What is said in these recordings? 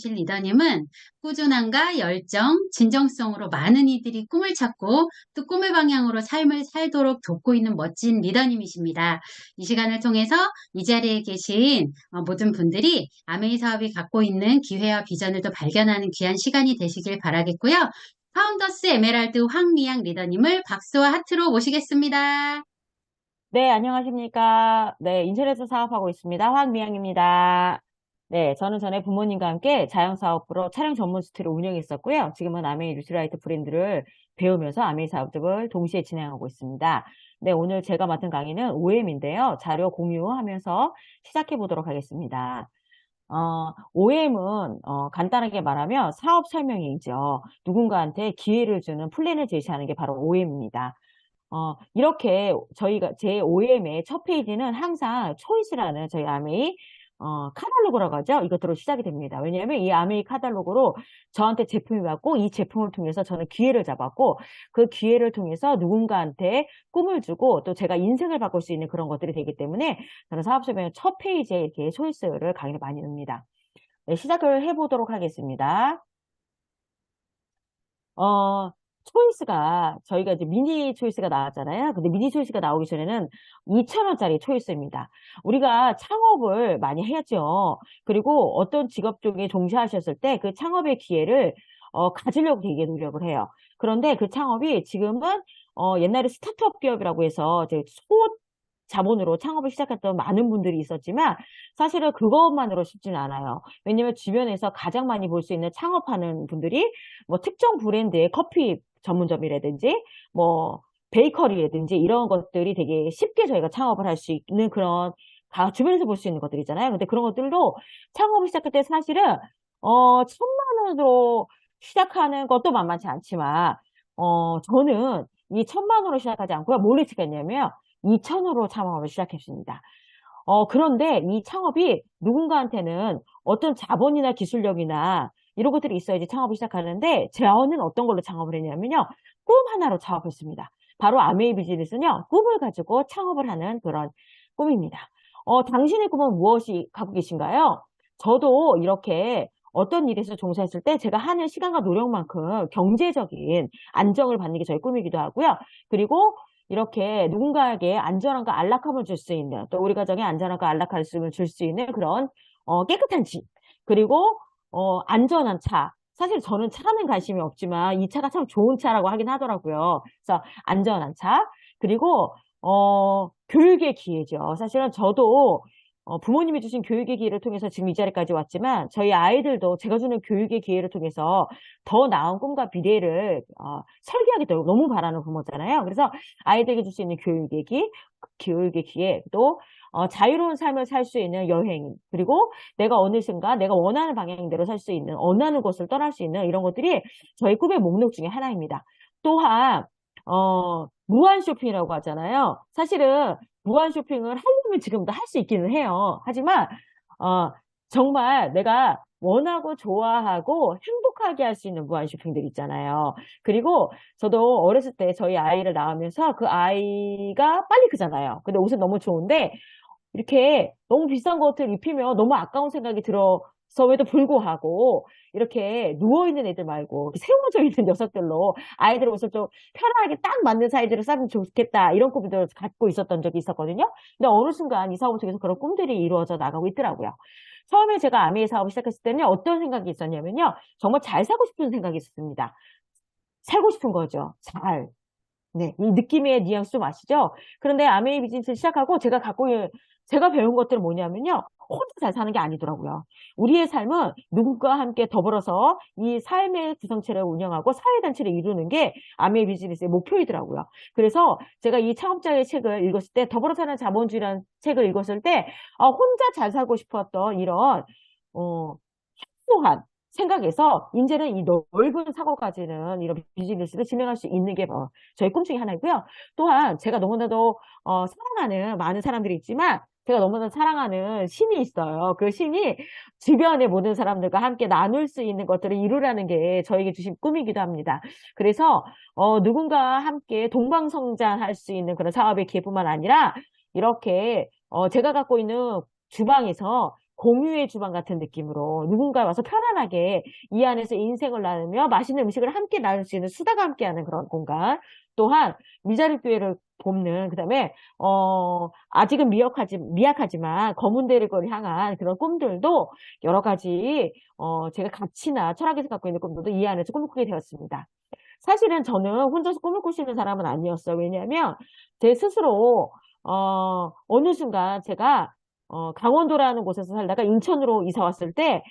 해주실 리더님은 꾸준함과 열정, 진정성으로 많은 이들이 꿈을 찾고 또 꿈의 방향으로 삶을 살도록 돕고 있는 멋진 리더님이십니다. 이 시간을 통해서 이 자리에 계신 모든 분들이 아메이 사업이 갖고 있는 기회와 비전을 또 발견하는 귀한 시간이 되시길 바라겠고요. 파운더스 에메랄드 황미향 리더님을 박수와 하트로 모시겠습니다. 네, 안녕하십니까. 네, 인천에서 사업하고 있습니다. 황미영입니다. 네, 저는 전에 부모님과 함께 자영사업부로 촬영 전문 스튜디오를 운영했었고요. 지금은 아메이 뉴트라이트 브랜드를 배우면서 아메이 사업을 동시에 진행하고 있습니다. 네, 오늘 제가 맡은 강의는 OM인데요. 자료 공유하면서 시작해 보도록 하겠습니다. OM은 간단하게 말하면 사업 설명이죠. 누군가한테 기회를 주는 플랜을 제시하는 게 바로 OM입니다. 이렇게 제 OM의 첫 페이지는 항상 초이스라는 저희 아메이, 카탈로그라고 하죠. 이것으로 시작이 됩니다. 왜냐하면 이 아메이 카탈로그로 저한테 제품이 왔고, 이 제품을 통해서 저는 기회를 잡았고, 그 기회를 통해서 누군가한테 꿈을 주고, 또 제가 인생을 바꿀 수 있는 그런 것들이 되기 때문에, 저는 사업 설명의 첫 페이지에 이렇게 초이스를 강의를 많이 넣습니다. 네, 시작을 해보도록 하겠습니다. 초이스가 저희가 이제 미니 초이스가 나왔잖아요. 근데 미니 초이스가 나오기 전에는 2,000원짜리 초이스입니다. 우리가 창업을 많이 해야죠. 그리고 어떤 직업 중에 종사하셨을 때 그 창업의 기회를 가지려고 되게 노력을 해요. 그런데 그 창업이 지금은 옛날에 스타트업 기업이라고 해서 이제 자본으로 창업을 시작했던 많은 분들이 있었지만 사실은 그것만으로 쉽지는 않아요. 왜냐면 주변에서 가장 많이 볼 수 있는 창업하는 분들이 뭐 특정 브랜드의 커피 전문점이라든지 뭐 베이커리라든지 이런 것들이 되게 쉽게 저희가 창업을 할 수 있는 그런 주변에서 볼 수 있는 것들이잖아요. 근데 그런 것들도 창업을 시작할 때 사실은 1,000만 원으로 시작하는 것도 만만치 않지만 저는 이 1,000만 원으로 시작하지 않고요. 뭘로 시작했냐면 2,000원으로 창업을 시작했습니다. 그런데 이 창업이 누군가한테는 어떤 자본이나 기술력이나 이런 것들이 있어야지 창업을 시작하는데 저는 어떤 걸로 창업을 했냐면요. 꿈 하나로 창업했습니다. 바로 아메이 비즈니스는요. 꿈을 가지고 창업을 하는 그런 꿈입니다. 당신의 꿈은 무엇이 갖고 계신가요? 저도 이렇게 어떤 일에서 종사했을 때 제가 하는 시간과 노력만큼 경제적인 안정을 받는 게 저의 꿈이기도 하고요. 그리고 이렇게 누군가에게 안전함과 안락함을 줄 수 있는 또 우리 가정에 안전함과 안락함을 줄 수 있는 그런 깨끗한 집 그리고 안전한 차 사실 저는 차는 관심이 없지만 이 차가 참 좋은 차라고 하긴 하더라고요. 그래서 안전한 차 그리고 교육의 기회죠. 사실은 저도 부모님이 주신 교육의 기회를 통해서 지금 이 자리까지 왔지만 저희 아이들도 제가 주는 교육의 기회를 통해서 더 나은 꿈과 미래를 설계하겠다고 너무 바라는 부모잖아요. 그래서 아이들에게 줄 수 있는 교육의 기회, 또 자유로운 삶을 살 수 있는 여행, 그리고 내가 어느 순간 내가 원하는 방향대로 살 수 있는, 원하는 곳을 떠날 수 있는 이런 것들이 저희 꿈의 목록 중에 하나입니다. 또한 무한 쇼핑이라고 하잖아요. 사실은 무한 쇼핑을 하려면 지금도 할 수 있기는 해요. 하지만 정말 내가 원하고 좋아하고 행복하게 할 수 있는 무한 쇼핑들 있잖아요. 그리고 저도 어렸을 때 저희 아이를 낳으면서 그 아이가 빨리 크잖아요. 근데 옷은 너무 좋은데 이렇게 너무 비싼 것을 입히면 너무 아까운 생각이 들어서에도 불구하고 이렇게 누워있는 애들 말고 이렇게 세워져 있는 녀석들로 아이들 옷을 좀 편하게 딱 맞는 사이즈로 싸면 좋겠다 이런 꿈들을 갖고 있었던 적이 있었거든요. 근데 어느 순간 이 사업을 통해서 그런 꿈들이 이루어져 나가고 있더라고요. 처음에 제가 아메이 사업을 시작했을 때는 어떤 생각이 있었냐면요. 정말 잘 살고 싶은 생각이 있었습니다. 살고 싶은 거죠. 잘. 네, 이 느낌의 뉘앙스 좀 아시죠? 그런데 아메이 비즈니스를 시작하고 제가 배운 것들은 뭐냐면요. 혼자 잘 사는 게 아니더라고요. 우리의 삶은 누군가와 함께 더불어서 이 삶의 구성체를 운영하고 사회단체를 이루는 게 아메이 비즈니스의 목표이더라고요. 그래서 제가 이 창업자의 책을 읽었을 때, 더불어 사는 자본주의라는 책을 읽었을 때, 혼자 잘 살고 싶었던 이런, 협소한 생각에서 이제는 이 넓은 사고 가지는 이런 비즈니스를 진행할 수 있는 게 저의 꿈 중에 하나이고요. 또한 제가 너무나도 사랑하는 많은 사람들이 있지만 제가 너무나 사랑하는 신이 있어요. 그 신이 주변의 모든 사람들과 함께 나눌 수 있는 것들을 이루라는 게 저에게 주신 꿈이기도 합니다. 그래서 누군가와 함께 동방성장할 수 있는 그런 사업의 기회뿐만 아니라 이렇게 제가 갖고 있는 주방에서 공유의 주방 같은 느낌으로 누군가 와서 편안하게 이 안에서 인생을 나누며 맛있는 음식을 함께 나눌 수 있는 수다가 함께하는 그런 공간. 또한 미자립교회를 돕는 그다음에 아직은 미약하지만 검은 대를 향한 그런 꿈들도 여러 가지 제가 가치나 철학에서 갖고 있는 꿈들도 이 안에서 꿈을 꾸게 되었습니다. 사실은 저는 혼자서 꿈을 꾸시는 사람은 아니었어요. 왜냐하면 제 스스로 어느 순간 제가 강원도라는 곳에서 살다가 인천으로 이사 왔을 때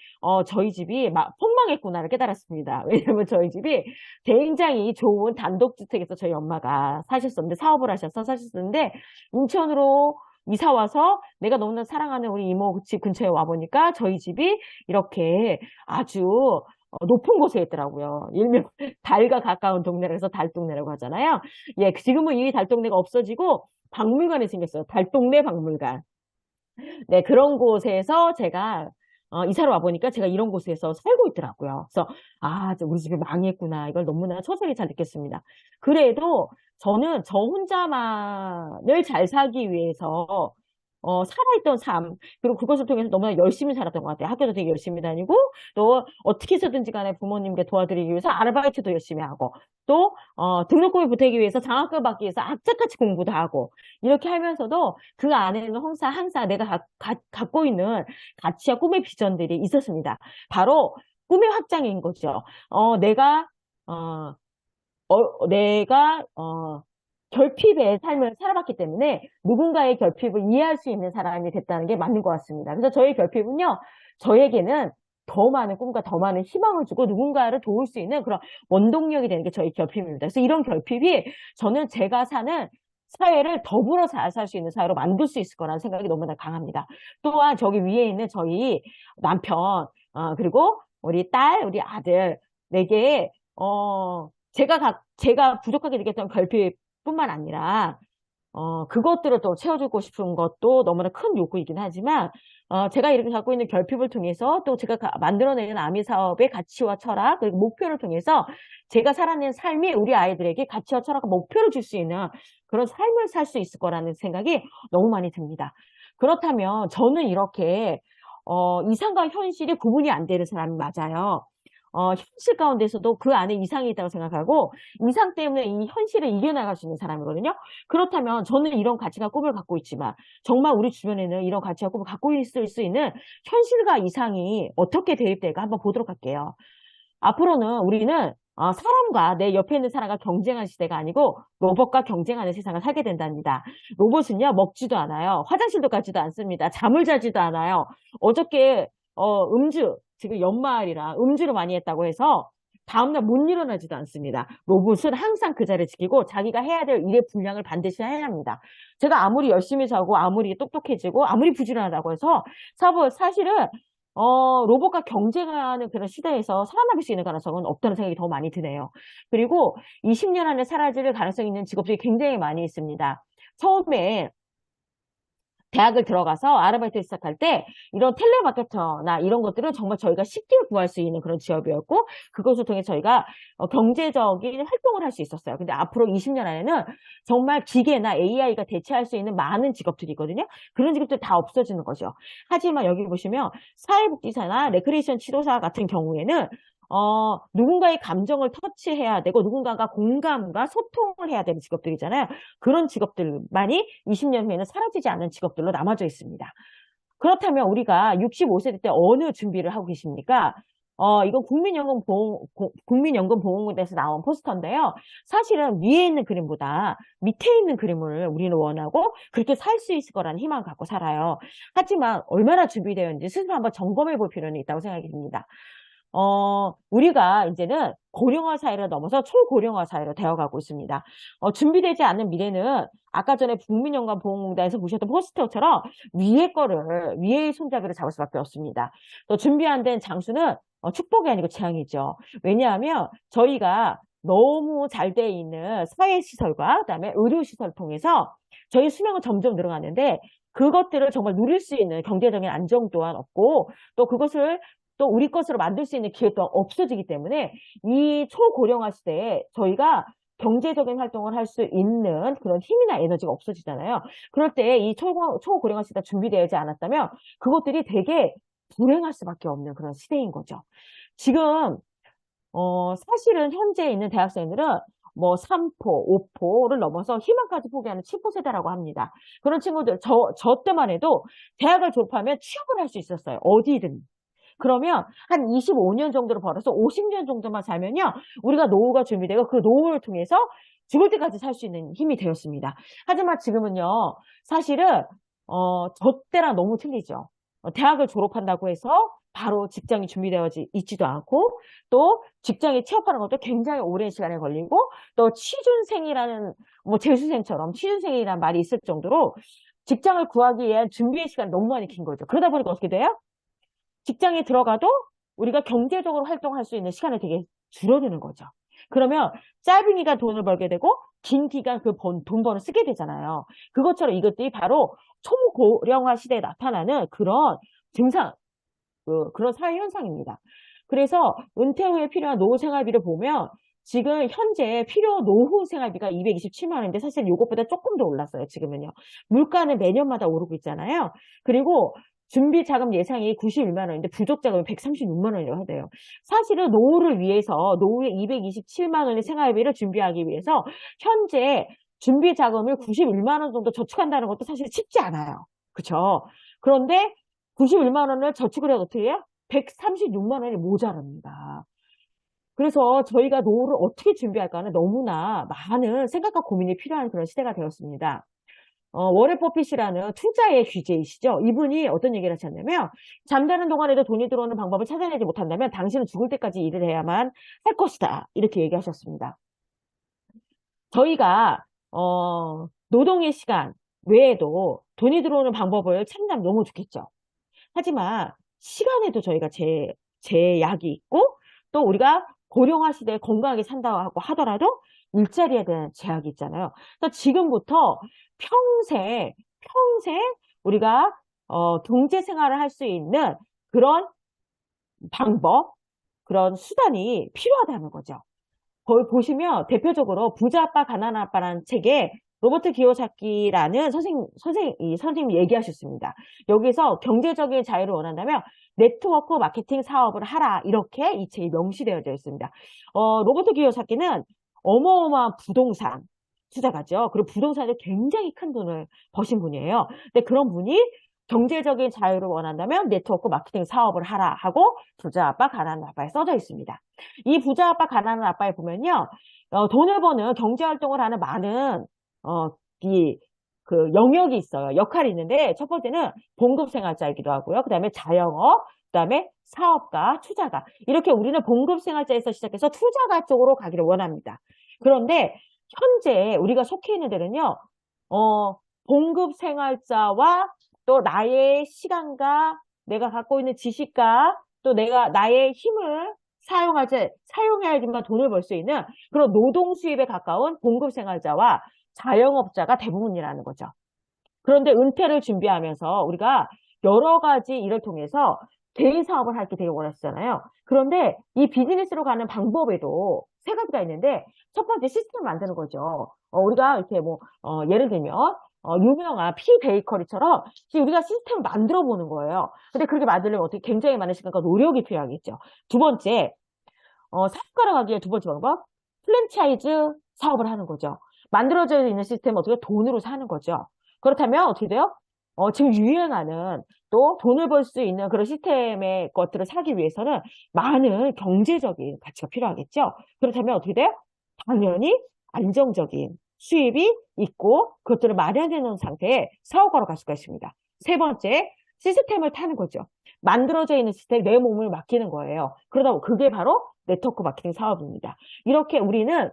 저희 집이 막 폭망했구나를 깨달았습니다. 왜냐면 저희 집이 굉장히 좋은 단독주택에서 저희 엄마가 사셨었는데 사업을 하셔서 사셨었는데 인천으로 이사 와서 내가 너무나 사랑하는 우리 이모 집 근처에 와보니까 저희 집이 이렇게 아주 높은 곳에 있더라고요. 일명 달과 가까운 동네라 해서 달동네라고 하잖아요. 예, 지금은 이 달동네가 없어지고 박물관이 생겼어요. 달동네 박물관. 네, 그런 곳에서 제가 이사를 와보니까 제가 이런 곳에서 살고 있더라고요. 그래서 우리 집이 망했구나. 이걸 너무나 처절히 잘 느꼈습니다. 그래도 저는 저 혼자만을 잘 살기 위해서 살아있던 삶, 그리고 그것을 통해서 너무나 열심히 살았던 것 같아요. 학교도 되게 열심히 다니고, 또 어떻게 해서든지 간에 부모님께 도와드리기 위해서 아르바이트도 열심히 하고, 또 등록금을 보태기 위해서 장학금 받기 위해서 악착같이 공부도 하고, 이렇게 하면서도 그 안에는 항상 내가 갖고 있는 가치와 꿈의 비전들이 있었습니다. 바로 꿈의 확장인 거죠. 내가 결핍의 삶을 살아봤기 때문에 누군가의 결핍을 이해할 수 있는 사람이 됐다는 게 맞는 것 같습니다. 그래서 저의 결핍은요, 저에게는 더 많은 꿈과 더 많은 희망을 주고 누군가를 도울 수 있는 그런 원동력이 되는 게 저의 결핍입니다. 그래서 이런 결핍이 저는 제가 사는 사회를 더불어 잘 살 수 있는 사회로 만들 수 있을 거라는 생각이 너무나 강합니다. 또한 저기 위에 있는 저희 남편, 그리고 우리 딸, 우리 아들, 내게, 제가 부족하게 느꼈던 결핍뿐만 아니라, 그것들을 또 채워주고 싶은 것도 너무나 큰 욕구이긴 하지만, 제가 이렇게 갖고 있는 결핍을 통해서 또 제가 만들어내는 아미 사업의 가치와 철학, 그리고 목표를 통해서 제가 살아낸 삶이 우리 아이들에게 가치와 철학과 목표를 줄 수 있는 그런 삶을 살 수 있을 거라는 생각이 너무 많이 듭니다. 그렇다면 저는 이렇게, 이상과 현실이 구분이 안 되는 사람이 맞아요. 현실 가운데서도 그 안에 이상이 있다고 생각하고 이상 때문에 이 현실을 이겨나갈 수 있는 사람이거든요. 그렇다면 저는 이런 가치가 꿈을 갖고 있지만 정말 우리 주변에는 이런 가치가 꿈을 갖고 있을 수 있는 현실과 이상이 어떻게 대립될까 한번 보도록 할게요. 앞으로는 우리는 사람과 내 옆에 있는 사람과 경쟁하는 시대가 아니고 로봇과 경쟁하는 세상을 살게 된답니다. 로봇은요, 먹지도 않아요. 화장실도 가지도 않습니다. 잠을 자지도 않아요. 어저께 지금 연말이라 음주를 많이 했다고 해서 다음날 못 일어나지도 않습니다. 로봇은 항상 그 자리를 지키고 자기가 해야 될 일의 분량을 반드시 해야 합니다. 제가 아무리 열심히 자고 아무리 똑똑해지고 아무리 부지런하다고 해서 사실은 로봇과 경쟁하는 그런 시대에서 살아남을 수 있는 가능성은 없다는 생각이 더 많이 드네요. 그리고 20년 안에 사라질 가능성이 있는 직업들이 굉장히 많이 있습니다. 처음에 대학을 들어가서 아르바이트를 시작할 때 이런 텔레마케터나 이런 것들은 정말 저희가 쉽게 구할 수 있는 그런 직업이었고 그것을 통해 저희가 경제적인 활동을 할 수 있었어요. 근데 앞으로 20년 안에는 정말 기계나 AI가 대체할 수 있는 많은 직업들이 있거든요. 그런 직업들 다 없어지는 거죠. 하지만 여기 보시면 사회복지사나 레크레이션 치료사 같은 경우에는 누군가의 감정을 터치해야 되고 누군가가 공감과 소통을 해야 되는 직업들이잖아요. 그런 직업들만이 20년 후에는 사라지지 않는 직업들로 남아져 있습니다. 그렇다면 우리가 65세 때 어느 준비를 하고 계십니까? 이건 국민연금보험공단에서 나온 포스터인데요. 사실은 위에 있는 그림보다 밑에 있는 그림을 우리는 원하고 그렇게 살 수 있을 거라는 희망을 갖고 살아요. 하지만 얼마나 준비되어 있는지 스스로 한번 점검해 볼 필요는 있다고 생각이 듭니다. 우리가 이제는 고령화 사회를 넘어서 초고령화 사회로 되어가고 있습니다. 준비되지 않는 미래는 아까 전에 국민연금보험공단에서 보셨던 포스터처럼 위의 손잡이를 잡을 수밖에 없습니다. 또 준비 안 된 장수는 축복이 아니고 재앙이죠. 왜냐하면 저희가 너무 잘 돼 있는 사회시설과 그다음에 의료시설을 통해서 저희 수명은 점점 늘어가는데 그것들을 정말 누릴 수 있는 경제적인 안정 또한 없고 또 그것을 또 우리 것으로 만들 수 있는 기회 또한 없어지기 때문에 이 초고령화 시대에 저희가 경제적인 활동을 할 수 있는 그런 힘이나 에너지가 없어지잖아요. 그럴 때 이 초고령화 시대가 준비되지 않았다면 그것들이 되게 불행할 수밖에 없는 그런 시대인 거죠. 지금 사실은 현재 있는 대학생들은 뭐 3포, 5포를 넘어서 희망까지 포기하는 7포 세대라고 합니다. 그런 친구들, 저 때만 해도 대학을 졸업하면 취업을 할 수 있었어요. 어디든. 그러면 한 25년 정도를 벌어서 50년 정도만 살면요. 우리가 노후가 준비되고 그 노후를 통해서 죽을 때까지 살 수 있는 힘이 되었습니다. 하지만 지금은요. 사실은 저 때랑 너무 틀리죠. 대학을 졸업한다고 해서 바로 직장이 준비되어 있지도 않고 또 직장에 취업하는 것도 굉장히 오랜 시간이 걸리고 또 취준생이라는 뭐 재수생처럼 취준생이라는 말이 있을 정도로 직장을 구하기 위한 준비의 시간이 너무 많이 긴 거죠. 그러다 보니까 어떻게 돼요? 직장에 들어가도 우리가 경제적으로 활동할 수 있는 시간이 되게 줄어드는 거죠. 그러면 짧은 기간 돈을 벌게 되고 긴 기간 그 돈 버는 쓰게 되잖아요. 그것처럼 이것들이 바로 초고령화 시대에 나타나는 그런 증상, 그런 사회 현상입니다. 그래서 은퇴 후에 필요한 노후 생활비를 보면 지금 현재 필요 노후 생활비가 227만 원인데 사실 이것보다 조금 더 올랐어요. 지금은요. 물가는 매년마다 오르고 있잖아요. 그리고 준비 자금 예상이 91만 원인데 부족 자금이 136만 원이라고 하대요. 사실은 노후를 위해서 노후에 227만 원의 생활비를 준비하기 위해서 현재 준비 자금을 91만 원 정도 저축한다는 것도 사실 쉽지 않아요. 그렇죠? 그런데 91만 원을 저축을 해도 어떻게 해요? 136만 원이 모자랍니다. 그래서 저희가 노후를 어떻게 준비할까는 너무나 많은 생각과 고민이 필요한 그런 시대가 되었습니다. 워렌 버핏이라는 투자의 귀재이시죠. 이분이 어떤 얘기를 하셨냐면 잠자는 동안에도 돈이 들어오는 방법을 찾아내지 못한다면 당신은 죽을 때까지 일을 해야만 할 것이다. 이렇게 얘기하셨습니다. 저희가 노동의 시간 외에도 돈이 들어오는 방법을 찾는다면 너무 좋겠죠. 하지만 시간에도 저희가 제약이 있고 또 우리가 고령화 시대에 건강하게 산다고 하더라도 일자리에 대한 제약이 있잖아요. 그래서 지금부터 평생 우리가 경제 생활을 할 수 있는 그런 방법, 그런 수단이 필요하다는 거죠. 거기 보시면 대표적으로 부자 아빠, 가난한 아빠라는 책에 로버트 기요사키라는 선생님이 얘기하셨습니다. 여기서 경제적인 자유를 원한다면 네트워크 마케팅 사업을 하라. 이렇게 이 책이 명시되어져 있습니다. 로버트 기요사키는 어마어마한 부동산 투자가죠. 그리고 부동산에 굉장히 큰 돈을 버신 분이에요. 근데 그런 분이 경제적인 자유를 원한다면 네트워크 마케팅 사업을 하라 하고 부자 아빠, 가난한 아빠에 써져 있습니다. 이 부자 아빠, 가난한 아빠에 보면요. 돈을 버는 경제 활동을 하는 많은 영역이 있어요. 역할이 있는데 첫 번째는 봉급생활자이기도 하고요. 그 다음에 자영업, 그 다음에 사업가, 투자가. 이렇게 우리는 봉급생활자에서 시작해서 투자가 쪽으로 가기를 원합니다. 그런데 현재 우리가 속해 있는 데는요. 봉급생활자와 또 나의 시간과 내가 갖고 있는 지식과 또 나의 힘을 사용해야지만 돈을 벌 수 있는 그런 노동 수입에 가까운 봉급생활자와 자영업자가 대부분이라는 거죠. 그런데 은퇴를 준비하면서 우리가 여러 가지 일을 통해서 개인 사업을 할 게 되게 원했잖아요. 그런데 이 비즈니스로 가는 방법에도 세 가지가 있는데 첫 번째 시스템을 만드는 거죠. 우리가 이렇게 예를 들면 유명한 피 베이커리처럼 우리가 시스템을 만들어 보는 거예요. 근데 그렇게 만들려면 어떻게 굉장히 많은 시간과 노력이 필요하겠죠. 두 번째, 사업가로 가기에 두 번째 방법, 프랜차이즈 사업을 하는 거죠. 만들어져 있는 시스템은 어떻게 돈으로 사는 거죠. 그렇다면 어떻게 돼요? 지금 유행하는 또 돈을 벌 수 있는 그런 시스템의 것들을 사기 위해서는 많은 경제적인 가치가 필요하겠죠. 그렇다면 어떻게 돼요? 당연히 안정적인 수입이 있고 그것들을 마련해 놓은 상태에 사업가로 갈 수가 있습니다. 세 번째, 시스템을 타는 거죠. 만들어져 있는 시스템에 내 몸을 맡기는 거예요. 그러다 보니 그게 바로 네트워크 마케팅 사업입니다. 이렇게 우리는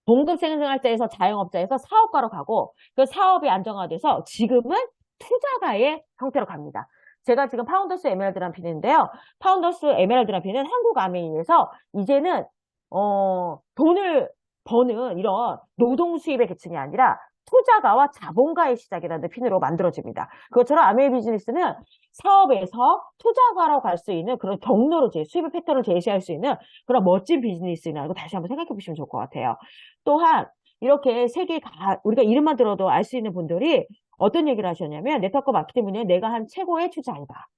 봉급생활자에서 자영업자에서 사업가로 가고 그 사업이 안정화돼서 지금은 투자가의 형태로 갑니다. 제가 지금 파운더스 에메랄드라는 핀인데요. 파운더스 에메랄드라는 핀은 한국 아메이에서 이제는 돈을 저는 이런 노동 수입의 계층이 아니라 투자가와 자본가의 시작이라는 핀으로 만들어집니다. 그것처럼 아메이 비즈니스는 사업에서 투자가로 갈 수 있는 그런 경로를 수입의 패턴을 제시할 수 있는 그런 멋진 비즈니스라는 거 다시 한번 생각해 보시면 좋을 것 같아요. 또한 이렇게 우리가 이름만 들어도 알 수 있는 분들이 어떤 얘기를 하셨냐면 네트워크 마케팅 분야에 내가 한 최고의 투자이다.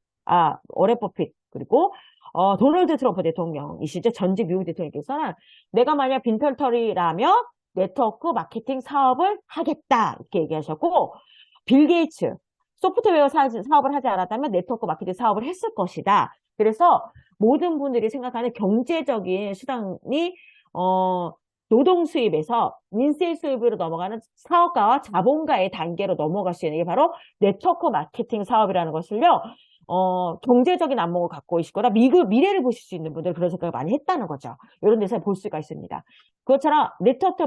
워렌 버핏 그리고 도널드 트럼프 대통령이시죠. 전직 미국 대통령께서는 내가 만약 빈털터리라면 네트워크 마케팅 사업을 하겠다 이렇게 얘기하셨고 빌 게이츠 소프트웨어 사업을 하지 않았다면 네트워크 마케팅 사업을 했을 것이다. 그래서 모든 분들이 생각하는 경제적인 수단이 노동 수입에서 인세 수입으로 넘어가는 사업가와 자본가의 단계로 넘어갈 수 있는 게 바로 네트워크 마케팅 사업이라는 것을요. 경제적인 안목을 갖고 계시거나 미래를 보실 수 있는 분들 그런 생각을 많이 했다는 거죠. 이런 데서 볼 수가 있습니다. 그것처럼 네트워크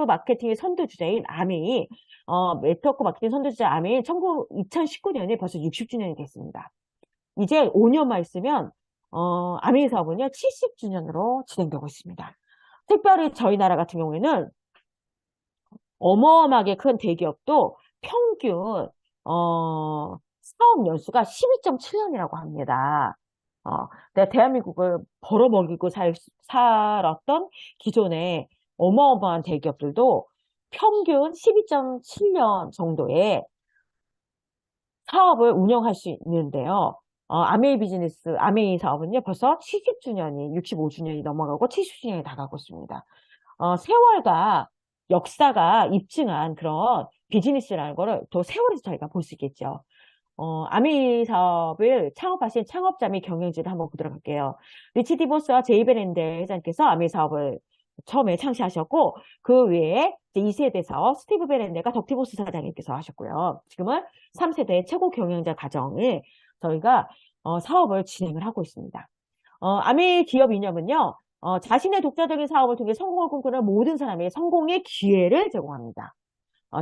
마케팅의 선두주자인 아메이, 네트워크 마케팅 선두주자 아메이 2019년에 벌써 60주년이 됐습니다. 이제 5년만 있으면 아메이 사업은요 70주년으로 진행되고 있습니다. 특별히 저희 나라 같은 경우에는 어마어마하게 큰 대기업도 평균 사업 연수가 12.7년이라고 합니다. 내가 대한민국을 벌어먹이고 살았던 기존의 어마어마한 대기업들도 평균 12.7년 정도의 사업을 운영할 수 있는데요. 아메이 사업은요, 벌써 70주년이, 65주년이 넘어가고 70주년이 다가고 있습니다. 세월과 역사가 입증한 그런 비즈니스라는 거를 더 세월에서 저희가 볼 수 있겠죠. 아메이 사업을 창업하신 창업자 및 경영진을 한번 보도록 할게요. 리치 디보스와 제이 베렌데 회장님께서 아메이 사업을 처음에 창시하셨고, 그 외에 2세대 사업 스티브 베렌데가 덕티보스 사장님께서 하셨고요. 지금은 3세대 최고 경영자 과정에 저희가 사업을 진행을 하고 있습니다. 아메이 기업 이념은요, 자신의 독자적인 사업을 통해 성공을 꿈꾸는 모든 사람에게 성공의 기회를 제공합니다.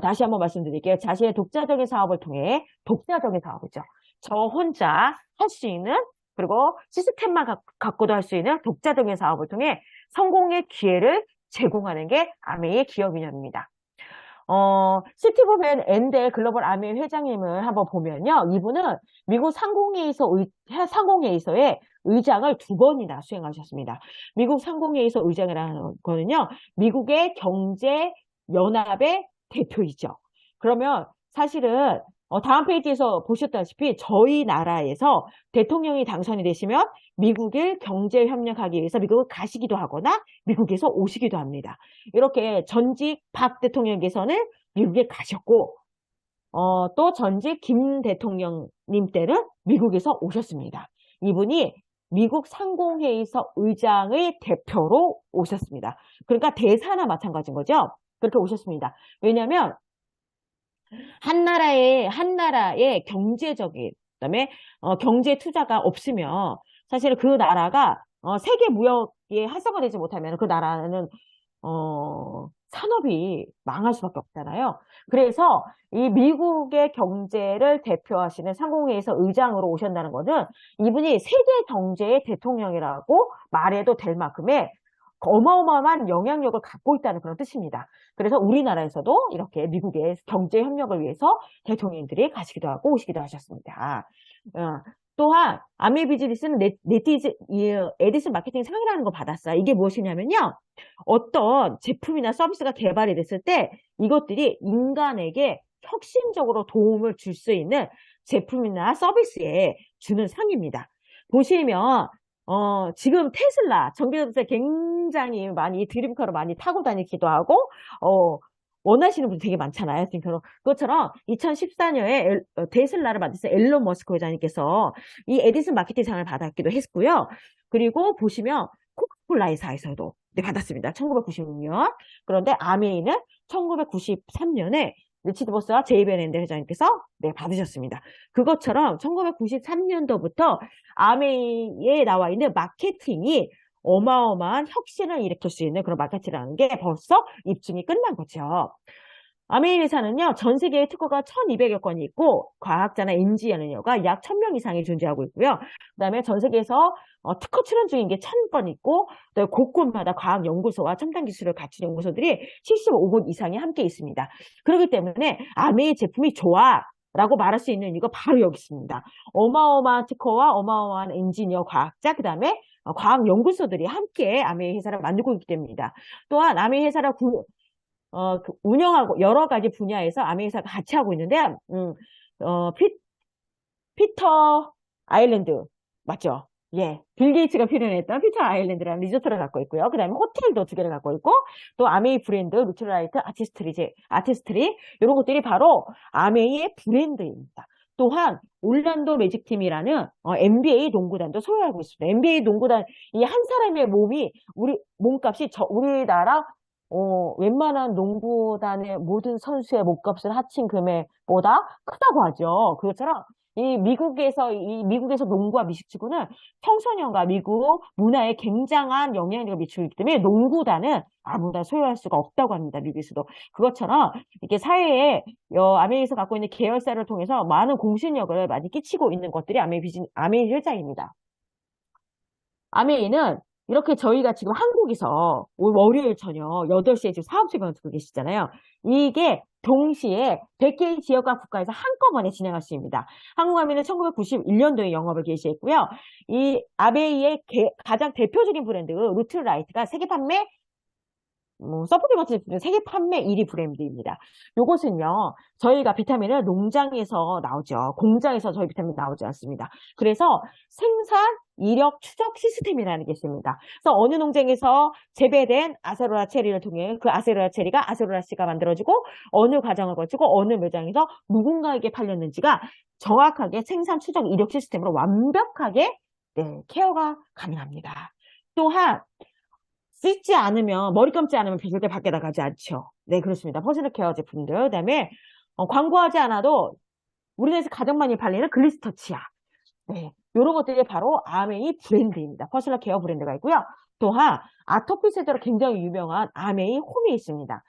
다시 한번 말씀드릴게요. 자신의 독자적인 사업을 통해, 독자적인 사업이죠. 저 혼자 할 수 있는, 그리고 시스템만 갖고도 할 수 있는 독자적인 사업을 통해 성공의 기회를 제공하는 게 아메이의 기업 이념입니다. 스티브 벤 엔델 글로벌 아메이 회장님을 한번 보면요. 이분은 미국 상공회의소의 의장을 2번이나 수행하셨습니다. 미국 상공회의소 의장이라는 거는요. 미국의 경제연합의 대표이죠. 그러면 사실은 다음 페이지에서 보셨다시피 저희 나라에서 대통령이 당선이 되시면 미국에 경제 협력하기 위해서 미국을 가시기도 하거나 미국에서 오시기도 합니다. 이렇게 전직 박 대통령께서는 미국에 가셨고 또 전직 김 대통령님 때는 미국에서 오셨습니다. 이분이 미국 상공회의소 의장의 대표로 오셨습니다. 그러니까 대사나 마찬가지인 거죠. 그렇게 오셨습니다. 왜냐하면 한 나라의 경제적인, 그다음에 경제 투자가 없으면 사실 그 나라가 세계 무역이 활성화되지 못하면 그 나라는 산업이 망할 수밖에 없잖아요. 그래서 이 미국의 경제를 대표하시는 상공회의소 의장으로 오셨다는 것은 이분이 세계 경제의 대통령이라고 말해도 될 만큼의 어마어마한 영향력을 갖고 있다는 그런 뜻입니다. 그래서 우리나라에서도 이렇게 미국의 경제 협력을 위해서 대통령들이 가시기도 하고 오시기도 하셨습니다. 또한 아메이 비즈니스는 에디슨 마케팅 상이라는 걸 받았어요. 이게 무엇이냐면요. 어떤 제품이나 서비스가 개발이 됐을 때 이것들이 인간에게 혁신적으로 도움을 줄 수 있는 제품이나 서비스에 주는 상입니다. 보시면 지금 테슬라 전기자동차 굉장히 많이 드림카로 많이 타고 다니기도 하고 원하시는 분들 되게 많잖아요. 그것처럼 2014년에 테슬라를 만드신 앨런 머스크 회장님께서 이 에디슨 마케팅상을 받았기도 했고요. 그리고 보시면 코카콜라 회사에서도 받았습니다. 1996년. 그런데 아메이는 1993년에 리치드 보스와 제이 베렌데 회장님께서 받으셨습니다. 그것처럼 1993년도부터 아메이에 나와 있는 마케팅이 어마어마한 혁신을 일으킬 수 있는 그런 마케팅이라는 게 벌써 입증이 끝난 거죠. 아메이 회사는요, 전 세계에 특허가 1200여 건이 있고, 과학자나 엔지니어가 약 1000명 이상이 존재하고 있고요. 그 다음에 전 세계에서 특허 출원 중인 게 1000건 있고, 그다음에 곳곳마다 과학연구소와 첨단 기술을 갖춘 연구소들이 75곳 이상이 함께 있습니다. 그렇기 때문에 아메이 제품이 좋아! 라고 말할 수 있는 이유가 바로 여기 있습니다. 어마어마한 특허와 어마어마한 엔지니어, 과학자, 그 다음에 과학연구소들이 함께 아메이 회사를 만들고 있기 때문입니다. 또한 아메이 회사를 운영하고 여러 가지 분야에서 아메리카가 같이 하고 있는데, 어, 피, 피터 아일랜드 맞죠? 예, 빌 게이츠가 필요했던 피터 아일랜드라는 리조트를 갖고 있고요. 그 다음에 호텔도 2개를 갖고 있고, 또 아메이 브랜드, 루트라이트, 아티스트리 이런 것들이 바로 아메이의 브랜드입니다. 또한 올란도 매직팀이라는 NBA 농구단도 소유하고 있습니다. NBA 농구단 이 한 사람의 몸이 우리 몸값이 우리나라 웬만한 농구단의 모든 선수의 몸값을 합친 금액보다 크다고 하죠. 그것처럼 이 미국에서 농구와 미식축구는 청소년과 미국 문화에 굉장한 영향력을 미치고 있기 때문에 농구단은 아무나 소유할 수가 없다고 합니다. 미국에서도. 그것처럼 이렇게 사회에 아메이에서 갖고 있는 계열사를 통해서 많은 공신력을 많이 끼치고 있는 것들이 아메이 회사입니다. 아메이는 이렇게 저희가 지금 한국에서 월요일 저녁 8시에 지금 사업체가 듣고 계시잖아요. 이게 동시에 100개의 지역과 국가에서 한꺼번에 진행할 수 있습니다. 한국아메이는 1991년도에 영업을 개시했고요. 이 아메이의 가장 대표적인 브랜드 루트라이트가 세계 판매 서포트먼트 세계 판매 1위 브랜드입니다. 요것은요, 저희가 비타민을 농장에서 나오죠. 공장에서 저희 비타민 나오지 않습니다. 그래서 생산 이력 추적 시스템이라는 게 있습니다. 그래서 어느 농장에서 재배된 아세로라 체리를 통해 그 아세로라 체리가 아세로라 씨가 만들어지고 어느 과정을 거치고 어느 매장에서 누군가에게 팔렸는지가 정확하게 생산 추적 이력 시스템으로 완벽하게 케어가 가능합니다. 또한 씻지 않으면, 머리 감지 않으면 절대 밖에 나가지 않죠. 네, 그렇습니다. 퍼스널 케어 제품들. 그 다음에 광고하지 않아도 우리나라에서 가장 많이 팔리는 글리스터치아. 네, 이런 것들이 바로 아메이 브랜드입니다. 퍼스널 케어 브랜드가 있고요. 또한 아토피 세제로 굉장히 유명한 아메이 홈이 있습니다.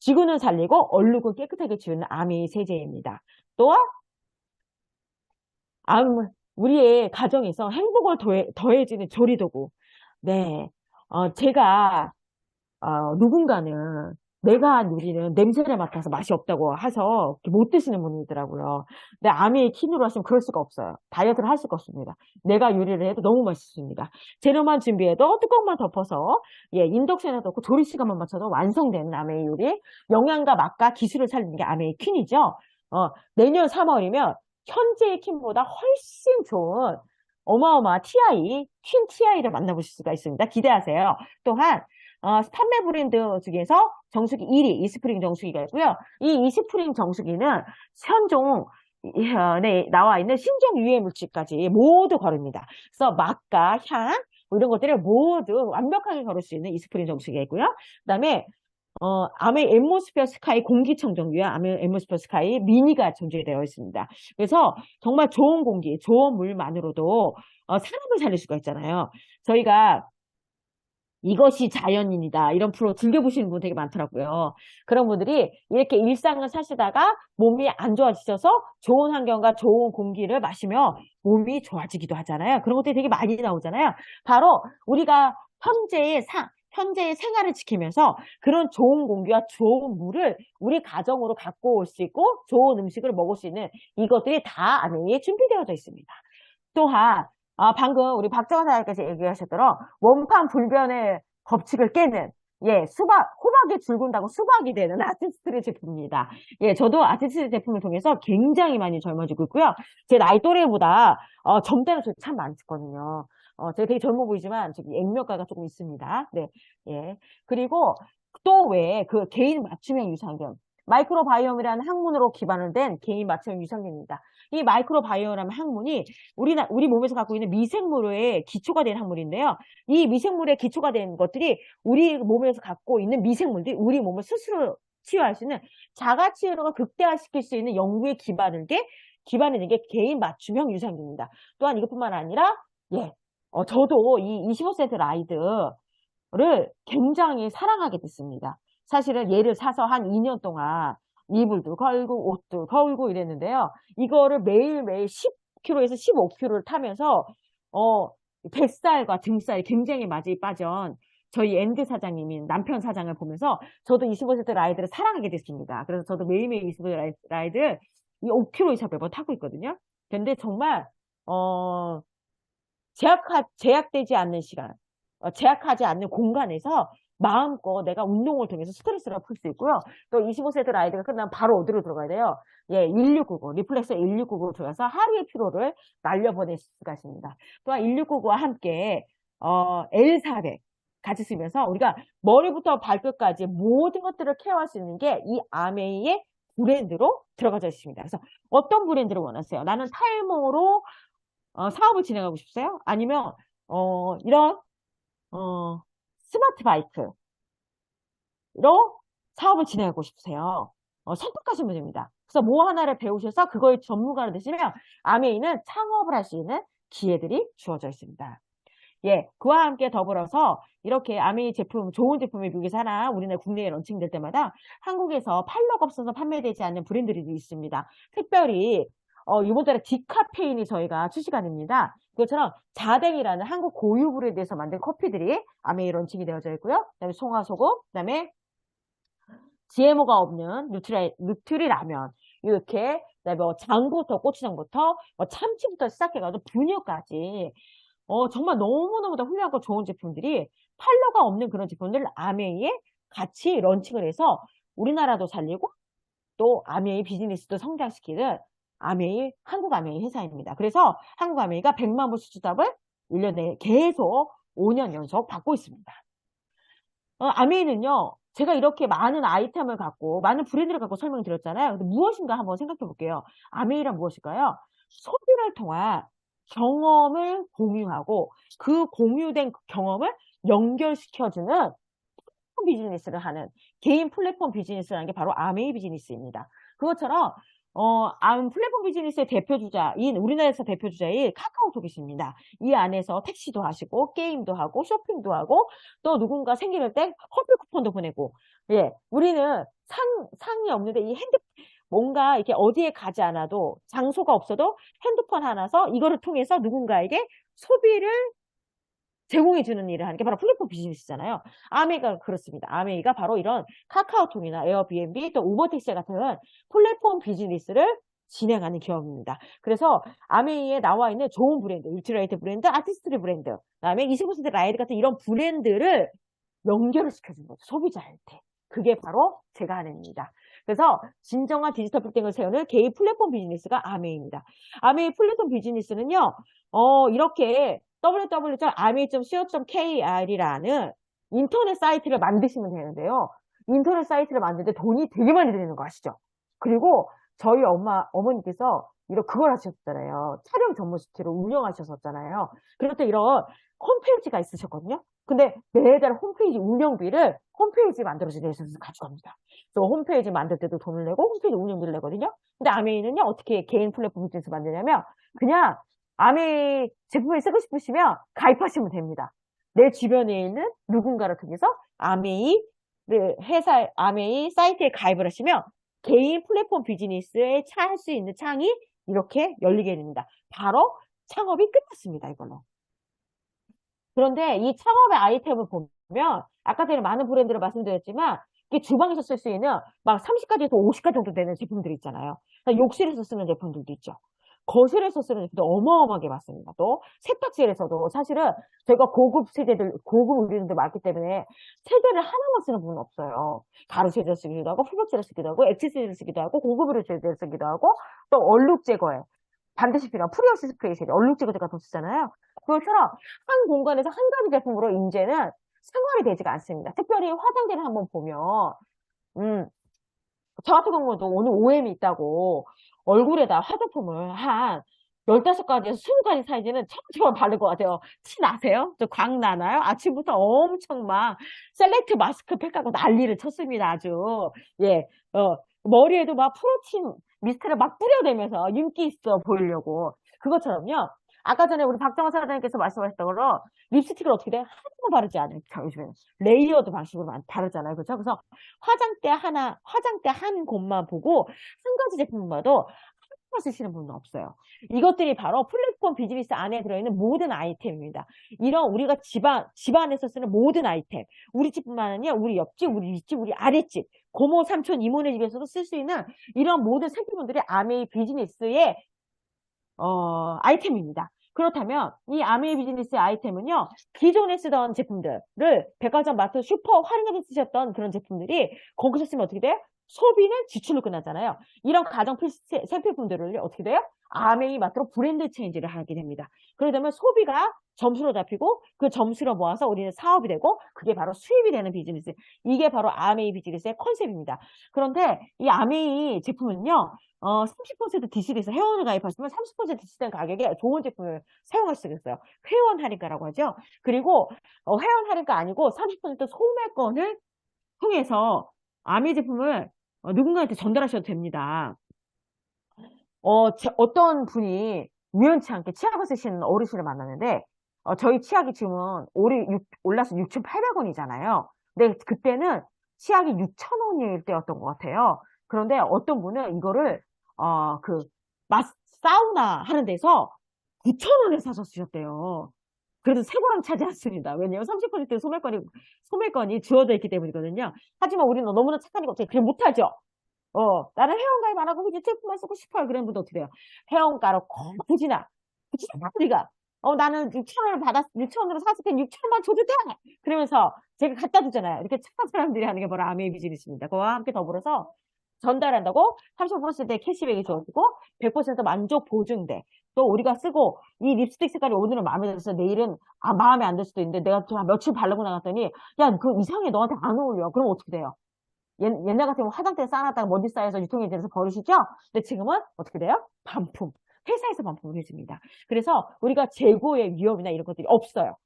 지구는 살리고 얼룩은 깨끗하게 지우는 아메이 세제입니다. 또한 우리의 가정에서 행복을 더해지는 조리도구. 네, 제가 누군가는 내가 한 요리는 냄새를 맡아서 맛이 없다고 해서 못 드시는 분이더라고요. 근데 아메이 킨으로 하시면 그럴 수가 없어요. 다이어트를 할 수가 없습니다. 내가 요리를 해도 너무 맛있습니다. 재료만 준비해도 뚜껑만 덮어서 인덕션에 넣고 조리 시간만 맞춰도 완성되는 아메이 요리. 영양과 맛과 기술을 살리는 게 아메이 퀸이죠. 내년 3월이면 현재의 퀸보다 훨씬 좋은 어마어마한 퀸 TI를 만나보실 수가 있습니다. 기대하세요. 또한 판매 브랜드 중에서 정수기 1위 이스프링 정수기가 있고요. 이 이스프링 정수기는 현종에 나와 있는 신종 유해 물질까지 모두 거릅니다. 그래서 맛과 향 이런 것들을 모두 완벽하게 거를 수 있는 이스프링 정수기가 있고요. 그 다음에 아메이 앰모스피어 스카이 공기청정기와 아메이 앰모스피어 스카이 미니가 존재되어 있습니다. 그래서 정말 좋은 공기, 좋은 물만으로도 사람을 살릴 수가 있잖아요. 저희가 이것이 자연인이다 이런 프로 즐겨보시는 분 되게 많더라고요. 그런 분들이 이렇게 일상을 사시다가 몸이 안 좋아지셔서 좋은 환경과 좋은 공기를 마시며 몸이 좋아지기도 하잖아요. 그런 것들이 되게 많이 나오잖아요. 바로 우리가 현재의 생활을 지키면서 그런 좋은 공기와 좋은 물을 우리 가정으로 갖고 올 수 있고 좋은 음식을 먹을 수 있는 이것들이 다 아메이에 준비되어져 있습니다. 또한 방금 우리 박정환 사장님께서 얘기하셨더러 원판 불변의 법칙을 깨는 호박이 줄군다고 수박이 되는 아티스트리 제품입니다. 저도 아티스트리 제품을 통해서 굉장히 많이 젊어지고 있고요. 제 나이 또래보다 젊다는 소리 참 많거든요. 제가 되게 젊어 보이지만 저기 액면가가 조금 있습니다. 네, 그리고 또 왜 그 개인 맞춤형 유산균 마이크로바이옴이라는 학문으로 기반을 된 개인 맞춤형 유산균입니다. 이 마이크로바이옴이라는 학문이 우리 몸에서 갖고 있는 미생물의 기초가 된 학문인데요. 이 미생물의 기초가 된 것들이 우리 몸에서 갖고 있는 미생물들이 우리 몸을 스스로 치유할 수 있는 자가 치유를 극대화시킬 수 있는 연구에 기반을 된 게 개인 맞춤형 유산균입니다. 또한 이것뿐만 아니라 저도 이 25세트 라이드를 굉장히 사랑하게 됐습니다. 사실은 얘를 사서 한 2년 동안 이불도 걸고 옷도 걸고 이랬는데요. 이거를 매일매일 10kg에서 15kg를 타면서 뱃살과 등살이 굉장히 많이 빠진 저희 앤드 사장님인 남편 사장을 보면서 저도 25세트 라이드를 사랑하게 됐습니다. 그래서 저도 매일매일 25세트 라이드를 이 5kg 이상 매번 타고 있거든요. 근데 정말 제약되지 않는 시간, 제약하지 않는 공간에서 마음껏 내가 운동을 통해서 스트레스를 풀 수 있고요. 또 25세트 라이드가 끝나면 바로 어디로 들어가야 돼요? 예, 1699, 리플렉서 1699로 들어가서 하루의 피로를 날려보낼 수가 있습니다. 또한 1699와 함께, L400 같이 쓰면서 우리가 머리부터 발끝까지 모든 것들을 케어할 수 있는 게 이 아메이의 브랜드로 들어가져 있습니다. 그래서 어떤 브랜드를 원하세요? 나는 탈모로 사업을 진행하고 싶으세요? 아니면 이런 스마트 바이크로 사업을 진행하고 싶으세요? 선택하시면 됩니다. 그래서 뭐 하나를 배우셔서 그거의 전문가가 되시면 아메이는 창업을 할 수 있는 기회들이 주어져 있습니다. 예, 그와 함께 더불어서 이렇게 아메이 제품, 좋은 제품이 미국에서 하나 우리나라 국내에 런칭될 때마다 한국에서 팔로가 없어서 판매되지 않는 브랜드들이 있습니다. 특별히 이번 달에 디카페인이 저희가 출시가 됩니다. 그것처럼 자댕이라는 한국 고유 브랜드에서 만든 커피들이 아메이 런칭이 되어져 있고요. 그다음에 송화소금, 그다음에 GMO가 없는 누트리 라면 이렇게 그다음에 장부터 고추장부터 참치부터 시작해가지고 분유까지 정말 너무너무 다 훌륭하고 좋은 제품들이 팔로가 없는 그런 제품들을 아메이에 같이 런칭을 해서 우리나라도 살리고 또 아메이 비즈니스도 성장시키는 한국 아메이 회사입니다. 그래서 한국 아메이가 100만 부 수주답을 1년에 계속 5년 연속 받고 있습니다. 아메이는요, 제가 이렇게 많은 아이템을 갖고, 많은 브랜드를 갖고 설명드렸잖아요. 근데 무엇인가 한번 생각해 볼게요. 아메이란 무엇일까요? 소비를 통한 경험을 공유하고, 그 공유된 경험을 연결시켜주는 비즈니스를 하는 개인 플랫폼 비즈니스라는 게 바로 아메이 비즈니스입니다. 그것처럼 플랫폼 비즈니스의 대표주자인 우리나라에서 대표주자인 카카오톡이십니다. 이 안에서 택시도 하시고 게임도 하고 쇼핑도 하고 또 누군가 생일을 때 커피 쿠폰도 보내고 예, 우리는 상이 없는데 이 뭔가 이렇게 어디에 가지 않아도 장소가 없어도 핸드폰 하나서 이거를 통해서 누군가에게 소비를 제공해주는 일을 하는 게 바로 플랫폼 비즈니스잖아요. 아메이가 그렇습니다. 아메이가 바로 이런 카카오톡이나 에어비앤비 또 우버택시 같은 플랫폼 비즈니스를 진행하는 기업입니다. 그래서 아메이에 나와 있는 좋은 브랜드, 울트라이트 브랜드, 아티스트리 브랜드, 그다음에 25세대 라이드 같은 이런 브랜드를 연결을 시켜주는 거죠. 소비자한테. 그게 바로 제가 하는 일입니다. 그래서 진정한 디지털 빌딩을 세우는 개인 플랫폼 비즈니스가 아메이입니다. 아메이 플랫폼 비즈니스는요, 이렇게 www.amei.co.kr이라는 인터넷 사이트를 만드시면 되는데요. 인터넷 사이트를 만드는데 돈이 되게 많이 드는 거 아시죠? 그리고 저희 어머니께서 그걸 하셨잖아요. 촬영 전문 스튜디오를 운영하셨었잖아요. 그럴 때 이런 홈페이지가 있으셨거든요. 근데 매달 홈페이지 운영비를 홈페이지 만들어주는 데서 가져갑니다. 또 홈페이지 만들 때도 돈을 내고 홈페이지 운영비를 내거든요. 근데 아메이는요, 어떻게 개인 플랫폼 비즈니스 만드냐면 그냥 아메이 제품을 쓰고 싶으시면 가입하시면 됩니다. 내 주변에 있는 누군가를 통해서 아메이 사이트에 가입을 하시면 개인 플랫폼 비즈니스에 할 수 있는 창이 이렇게 열리게 됩니다. 바로 창업이 끝났습니다. 이걸로. 그런데 이 창업의 아이템을 보면 아까 전에 많은 브랜드를 말씀드렸지만 이게 주방에서 쓸 수 있는 막 30가지에서 50가지 정도 되는 제품들이 있잖아요. 욕실에서 쓰는 제품들도 있죠. 거실에서 쓰는 제품도 어마어마하게 많습니다. 또 세탁실에서도 사실은 저희가 고급 의류들 많기 때문에 세제를 하나만 쓰는 분은 없어요. 가루 세제를 쓰기도 하고 후보제를 쓰기도 하고 액체 세제를 쓰기도 하고 고급 의류 세제를 쓰기도 하고 또 얼룩 제거에 반드시 필요한 프리오시 스프레이 세제, 얼룩 제거 같은 거 쓰잖아요. 그것처럼 한 공간에서 한 가지 제품으로 이제는 생활이 되지가 않습니다. 특별히 화장대를 한번 보면 저 같은 경우도 오늘 OM이 있다고 얼굴에다 화장품을 한 15가지에서 20가지 사이즈는 처음 바를 것 같아요. 티 나세요? 저 광 나나요? 아침부터 엄청 막 셀렉트 마스크팩하고 난리를 쳤습니다. 아주. 예, 머리에도 막 프로틴 미스트를 막 뿌려대면서 윤기 있어 보이려고. 그것처럼요. 아까 전에 우리 박정원 사장님께서 말씀하셨던 거로 립스틱을 어떻게 돼? 하나만 바르지 않아요. 요즘에는 레이어드 방식으로 바르잖아요. 그렇죠? 그래서 화장대 한 곳만 보고 한 가지 제품만 봐도 하나만 쓰시는 분은 없어요. 이것들이 바로 플랫폼 비즈니스 안에 들어있는 모든 아이템입니다. 이런 우리가 집안에서 쓰는 모든 아이템. 우리 집뿐만 아니라 우리 옆집, 우리 윗집, 우리 아랫집, 고모, 삼촌, 이모네 집에서도 쓸 수 있는 이런 모든 상품들이 아메이 비즈니스의 아이템입니다. 그렇다면 이 아메이 비즈니스 아이템은요, 기존에 쓰던 제품들을 백화점, 마트, 슈퍼 할인하게 쓰셨던 그런 제품들이 거기서 쓰면 어떻게 돼요? 소비는 지출로 끝나잖아요. 이런 가정 필수 생필품들을 어떻게 돼요? 아메이 마트로 브랜드 체인지를 하게 됩니다. 그러다면 소비가 점수로 잡히고 그 점수로 모아서 우리는 사업이 되고 그게 바로 수입이 되는 비즈니스. 이게 바로 아메이 비즈니스의 컨셉입니다. 그런데 이 아메이 제품은요, 30% DC에서 회원을 가입하시면 30% DC된 가격에 좋은 제품을 사용할 수 있어요. 회원 할인가라고 하죠. 그리고 회원 할인가 아니고 30% 소매권을 통해서 아메이 제품을 누군가한테 전달하셔도 됩니다. 어떤 분이 우연치 않게 치약을 쓰시는 어르신을 만났는데, 저희 치약이 지금은 올라서 6,800원이잖아요. 근데 그때는 치약이 6,000원일 때였던 것 같아요. 그런데 어떤 분은 이거를, 그, 사우나 하는 데서 9,000원에 사서 쓰셨대요. 그래도 세고랑 차지 않습니다. 왜냐면 30% 소매권이 주어져 있기 때문이거든요. 하지만 우리는 너무나 착하니까 어떻게 그냥 못하죠? 나는 회원가입 안 하고 그냥 제품만 쓰고 싶어요. 그런 분도 어떻게 돼요? 회원가로 꼭 굳이나 우리가 나는 6,000원으로 샀을 땐 6,000원만 줘도 돼! 그러면서 제가 갖다 주잖아요. 이렇게 착한 사람들이 하는 게 바로 아메이 비즈니스입니다. 그와 함께 더불어서 전달한다고 30% 캐시백이 주어지고 100% 만족 보증돼. 또 우리가 쓰고 이 립스틱 색깔이 오늘은 마음에 들어서 내일은 마음에 안 들 수도 있는데 내가 또 며칠 바르고 나갔더니 야, 그 이상해. 너한테 안 어울려. 그럼 어떻게 돼요? 옛날 같으면 화장대에 쌓아놨다가 먼지 쌓여서 유통에 대해서 버리시죠? 근데 지금은 어떻게 돼요? 반품. 회사에서 반품을 해줍니다. 그래서 우리가 재고의 위험이나 이런 것들이 없어요.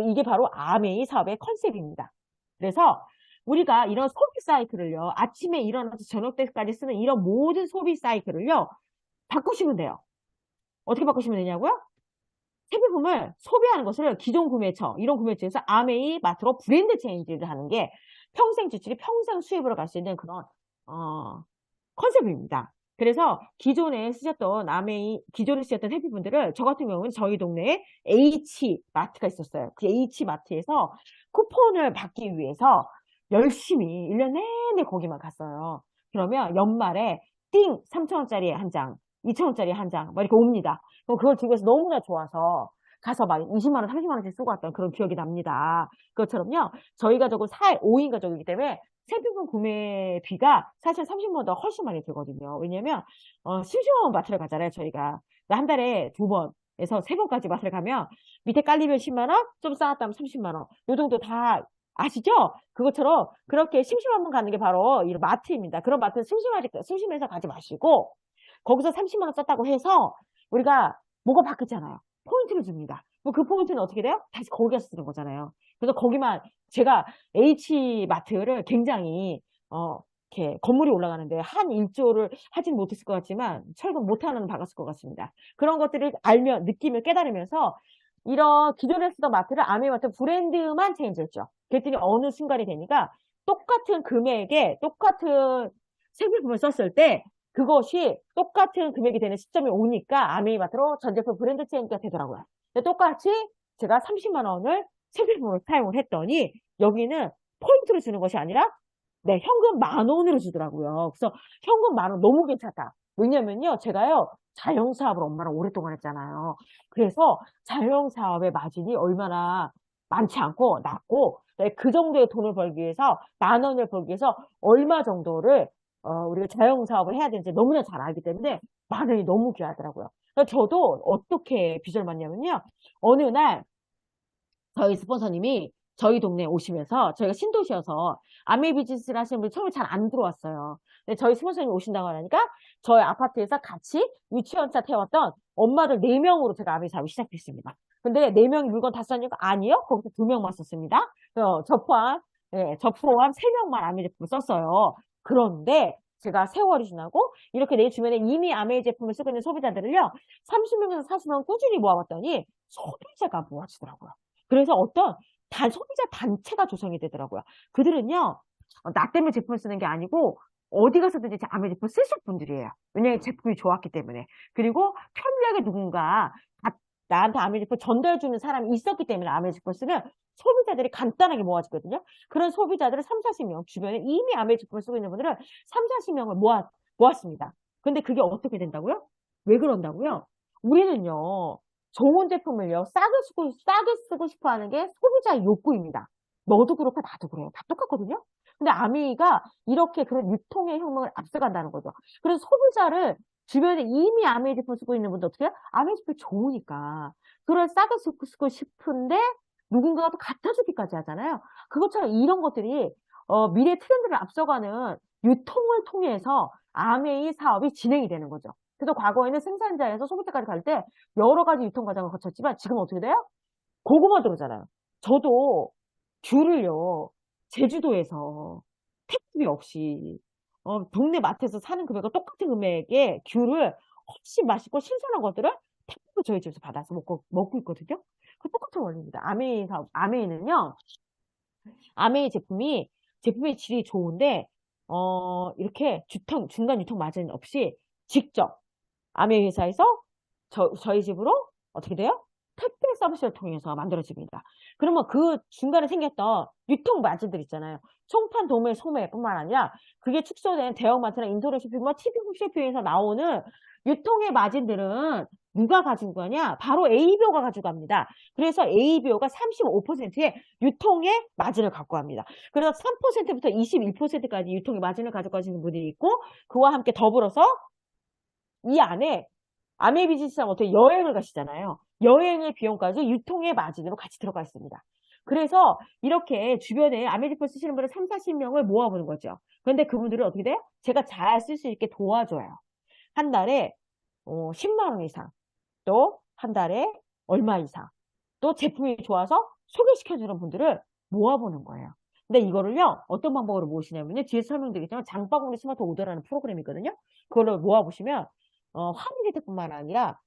이게 바로 아메이 사업의 컨셉입니다. 그래서 우리가 이런 소비 사이클을요, 아침에 일어나서 저녁 때까지 쓰는 이런 모든 소비 사이클을요, 바꾸시면 돼요. 어떻게 바꾸시면 되냐고요? 생필품을 소비하는 것을 기존 구매처, 이런 구매처에서 아메이 마트로 브랜드 체인지를 하는 게 평생 지출이 평생 수입으로 갈 수 있는 그런 컨셉입니다. 그래서 기존에 쓰셨던 생필품들을 저 같은 경우는 저희 동네에 H마트가 있었어요. 그 H마트에서 쿠폰을 받기 위해서 열심히 1년 내내 거기만 갔어요. 그러면 연말에 띵 3,000원짜리 한 장, 2,000원짜리 한 장, 막 이렇게 옵니다. 그럼 그걸 집에서 너무나 좋아서 가서 막 20만 원, 30만 원씩 쓰고 왔던 그런 기억이 납니다. 그것처럼요, 저희 가족은 5인 가족이기 때문에 생필품 구매비가 사실 30만 원보다 훨씬 많이 들거든요. 왜냐면, 심심하면 마트를 가잖아요, 저희가. 한 달에 2번에서 3번까지 마트를 가면 밑에 깔리면 10만 원, 좀 쌓았다면 30만 원. 요 정도 다 아시죠? 그것처럼 그렇게 심심하면 가는 게 바로 이 마트입니다. 그런 마트는 심심해서 가지 마시고, 거기서 30만 원 썼다고 해서 우리가 뭐가 바뀌잖아요. 포인트를 줍니다. 그 포인트는 어떻게 돼요? 다시 거기 가서 쓰는 거잖아요. 그래서 거기만 제가 H마트를 굉장히 이렇게 건물이 올라가는데 한 1조를 하진 못했을 것 같지만 철근 못하는 박았을 것 같습니다. 그런 것들을 알면 느끼며 깨달으면서 이런 기존에 쓰던 마트를 아메마트 브랜드만 체인지했죠. 그랬더니 어느 순간이 되니까 똑같은 금액에 똑같은 생필품을 썼을 때 그것이 똑같은 금액이 되는 시점이 오니까 아메이마트로 전 제품 브랜드 체인지가 되더라고요. 근데 똑같이 제가 30만 원을 생필품으로 사용을 했더니 여기는 포인트를 주는 것이 아니라 네, 현금 10,000원으로 주더라고요. 그래서 현금 10,000원 너무 괜찮다. 왜냐면요, 제가요, 자영사업을 엄마랑 오랫동안 했잖아요. 그래서 자영사업의 마진이 얼마나 많지 않고 낮고 네, 그 정도의 돈을 벌기 위해서 10,000원을 벌기 위해서 얼마 정도를 우리가 자영사업을 해야 되는지 너무나 잘 알기 때문에 10,000원이 너무 귀하더라고요. 그래서 저도 어떻게 빚을 맞냐면요. 어느 날 저희 스폰서님이 저희 동네에 오시면서 저희가 신도시여서 아메이 비즈니스를 하시는 분이 처음에 잘 안 들어왔어요. 근데 저희 스폰서님이 오신다고 하니까 저희 아파트에서 같이 유치원차 태웠던 엄마들 4명으로 제가 아메이 사업을 시작했습니다. 근데 4명이 물건 다 썼냐고? 아니요. 거기서 2명만 썼습니다. 저 포함 3명만 아메이 제품을 썼어요. 그런데 제가 세월이 지나고 이렇게 내 주변에 이미 아메이 제품을 쓰고 있는 소비자들을요, 30명에서 40명 꾸준히 모아봤더니 소비자가 모아지더라고요. 그래서 어떤 소비자 단체가 조성이 되더라고요. 그들은요, 나 때문에 제품을 쓰는 게 아니고 어디 가서든지 아메이 제품 쓰실 분들이에요. 왜냐하면 제품이 좋았기 때문에. 그리고 편리하게 누군가 나한테 아메이 제품 전달해주는 사람이 있었기 때문에 아메이 제품 쓰면 소비자들이 간단하게 모아지거든요. 그런 소비자들을 3, 40명, 주변에 이미 아메이 제품을 쓰고 있는 분들은 3, 40명을 모았습니다. 근데 그게 어떻게 된다고요? 왜 그런다고요? 우리는요, 좋은 제품을요, 싸게 쓰고 싶어 하는 게 소비자의 욕구입니다. 너도 그렇고 나도 그래요. 다 똑같거든요? 근데 아메이가 이렇게 그런 유통의 혁명을 앞서간다는 거죠. 그래서 소비자를 주변에 이미 아메이 제품 쓰고 있는 분들 어떻게 해요? 아메이 제품이 좋으니까. 그걸 싸게 쓰고 싶은데 누군가가 또 갖다 주기까지 하잖아요. 그것처럼 이런 것들이 미래 트렌드를 앞서가는 유통을 통해서 아메이 사업이 진행이 되는 거죠. 그래서 과거에는 생산자에서 소비자까지 갈 때 여러 가지 유통 과정을 거쳤지만 지금 어떻게 돼요? 고구마 들어오잖아요. 저도 귤을요, 제주도에서 택배 없이 동네 마트에서 사는 금액과 똑같은 금액의 귤을 훨씬 맛있고 신선한 것들을 택배로 저희 집에서 받아서 먹고 있거든요. 그 똑같은 원리입니다. 아메이는요, 아메이 제품의 질이 좋은데, 이렇게 중간 유통 마진 없이 직접 아메이 회사에서 저희 집으로 어떻게 돼요? 택배 서비스를 통해서 만들어집니다. 그러면 그 중간에 생겼던 유통 마진들 있잖아요. 송판, 도매, 소매뿐만 아니라 그게 축소된 대형마트나 인터넷 쇼핑몰, TV 홈쇼핑에서 나오는 유통의 마진들은 누가 가지고 가냐? 바로 ABO가 가지고 갑니다. 그래서 ABO가 35%의 유통의 마진을 갖고 갑니다. 그래서 3%부터 21%까지 유통의 마진을 가지고 가시는 분들이 있고, 그와 함께 더불어서 이 안에 아메이 비즈니스랑 어떻게 여행을 가시잖아요. 여행의 비용까지 유통의 마진으로 같이 들어가 있습니다. 그래서 이렇게 주변에 아메이 제품 쓰시는 분을 3, 40명을 모아보는 거죠. 그런데 그분들은 어떻게 돼요? 제가 잘 쓸 수 있게 도와줘요. 한 달에 10만 원 이상, 또 한 달에 얼마 이상, 또 제품이 좋아서 소개시켜주는 분들을 모아보는 거예요. 근데 이거를요, 어떤 방법으로 모으시냐면요, 뒤에서 설명드리겠지만 장바구니 스마트 오더라는 프로그램이 있거든요. 그걸로 모아보시면 할인 혜택뿐만 아니라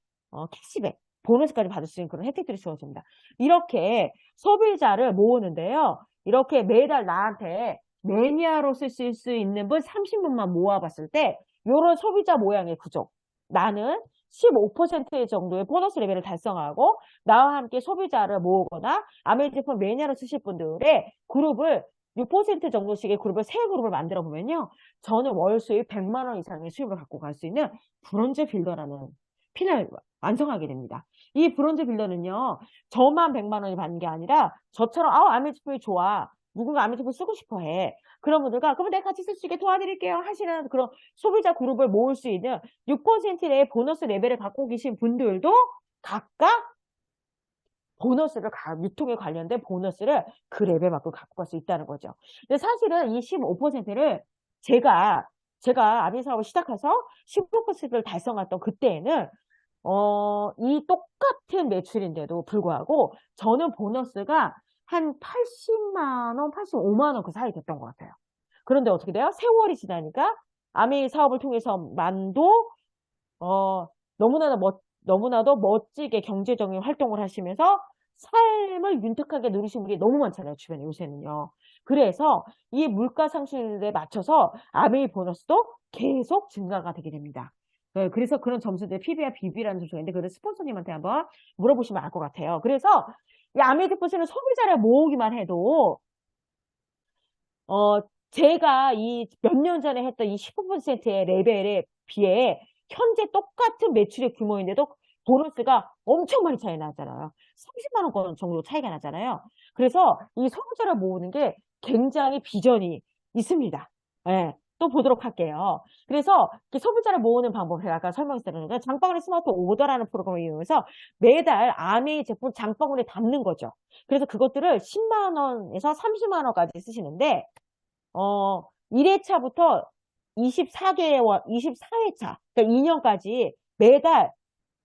캐시백, 보너스까지 받을 수 있는 그런 혜택들이 주어집니다. 이렇게 소비자를 모으는데요, 이렇게 매달 나한테 매니아로 쓸 수 있는 분 30분만 모아봤을 때 이런 소비자 모양의 구조, 나는 15% 정도의 보너스 레벨을 달성하고 나와 함께 소비자를 모으거나 아메이 제품 매니아로 쓰실 분들의 그룹을 6% 정도씩의 그룹을 세 그룹을 만들어 보면요, 저는 월 수입 100만 원 이상의 수입을 갖고 갈 수 있는 브론즈 빌더라는 핀을 완성하게 됩니다. 이 브론즈 빌더는요, 저만 100만 원이 받는 게 아니라 저처럼 아메이 제품이 좋아, 누군가 아메이 제품 쓰고 싶어 해, 그런 분들과 그럼 내가 같이 쓸 수 있게 도와드릴게요 하시는 그런 소비자 그룹을 모을 수 있는 6%의 보너스 레벨을 갖고 계신 분들도 각각 유통에 관련된 보너스를 그 레벨만큼 갖고 갈 수 있다는 거죠. 근데 사실은 이 15%를 제가 아메이 사업을 시작해서 15%를 달성했던 그때에는 이 똑같은 매출인데도 불구하고 저는 보너스가 한 80만 원, 85만 원 그 사이 됐던 것 같아요. 그런데 어떻게 돼요? 세월이 지나니까 아메이 사업을 통해서만도 너무나도 멋지게 경제적인 활동을 하시면서 삶을 윤택하게 누리신 분이 너무 많잖아요, 주변에 요새는요. 그래서 이 물가 상승률에 맞춰서 아메이 보너스도 계속 증가가 되게 됩니다. 네, 그래서 그런 점수들 PB와 BB라는 점수가 있는데 그걸 스폰서님한테 한번 물어보시면 알 것 같아요. 그래서 이 아메이 제품은 소비자를 모으기만 해도 제가 이 몇 년 전에 했던 이 15%의 레벨에 비해 현재 똑같은 매출의 규모인데도 보너스가 엄청 많이 차이 나잖아요. 30만 원 정도 차이가 나잖아요. 그래서 이 소비자를 모으는 게 굉장히 비전이 있습니다. 네, 또 보도록 할게요. 그래서 소비자를 모으는 방법 제가 아까 설명드렸는데 장바구니 스마트 오더라는 프로그램을 이용해서 매달 아메이 제품 장바구니에 담는 거죠. 그래서 그것들을 10만 원에서 30만 원까지 쓰시는데 1회차부터 24회차, 그러니까 2년까지 매달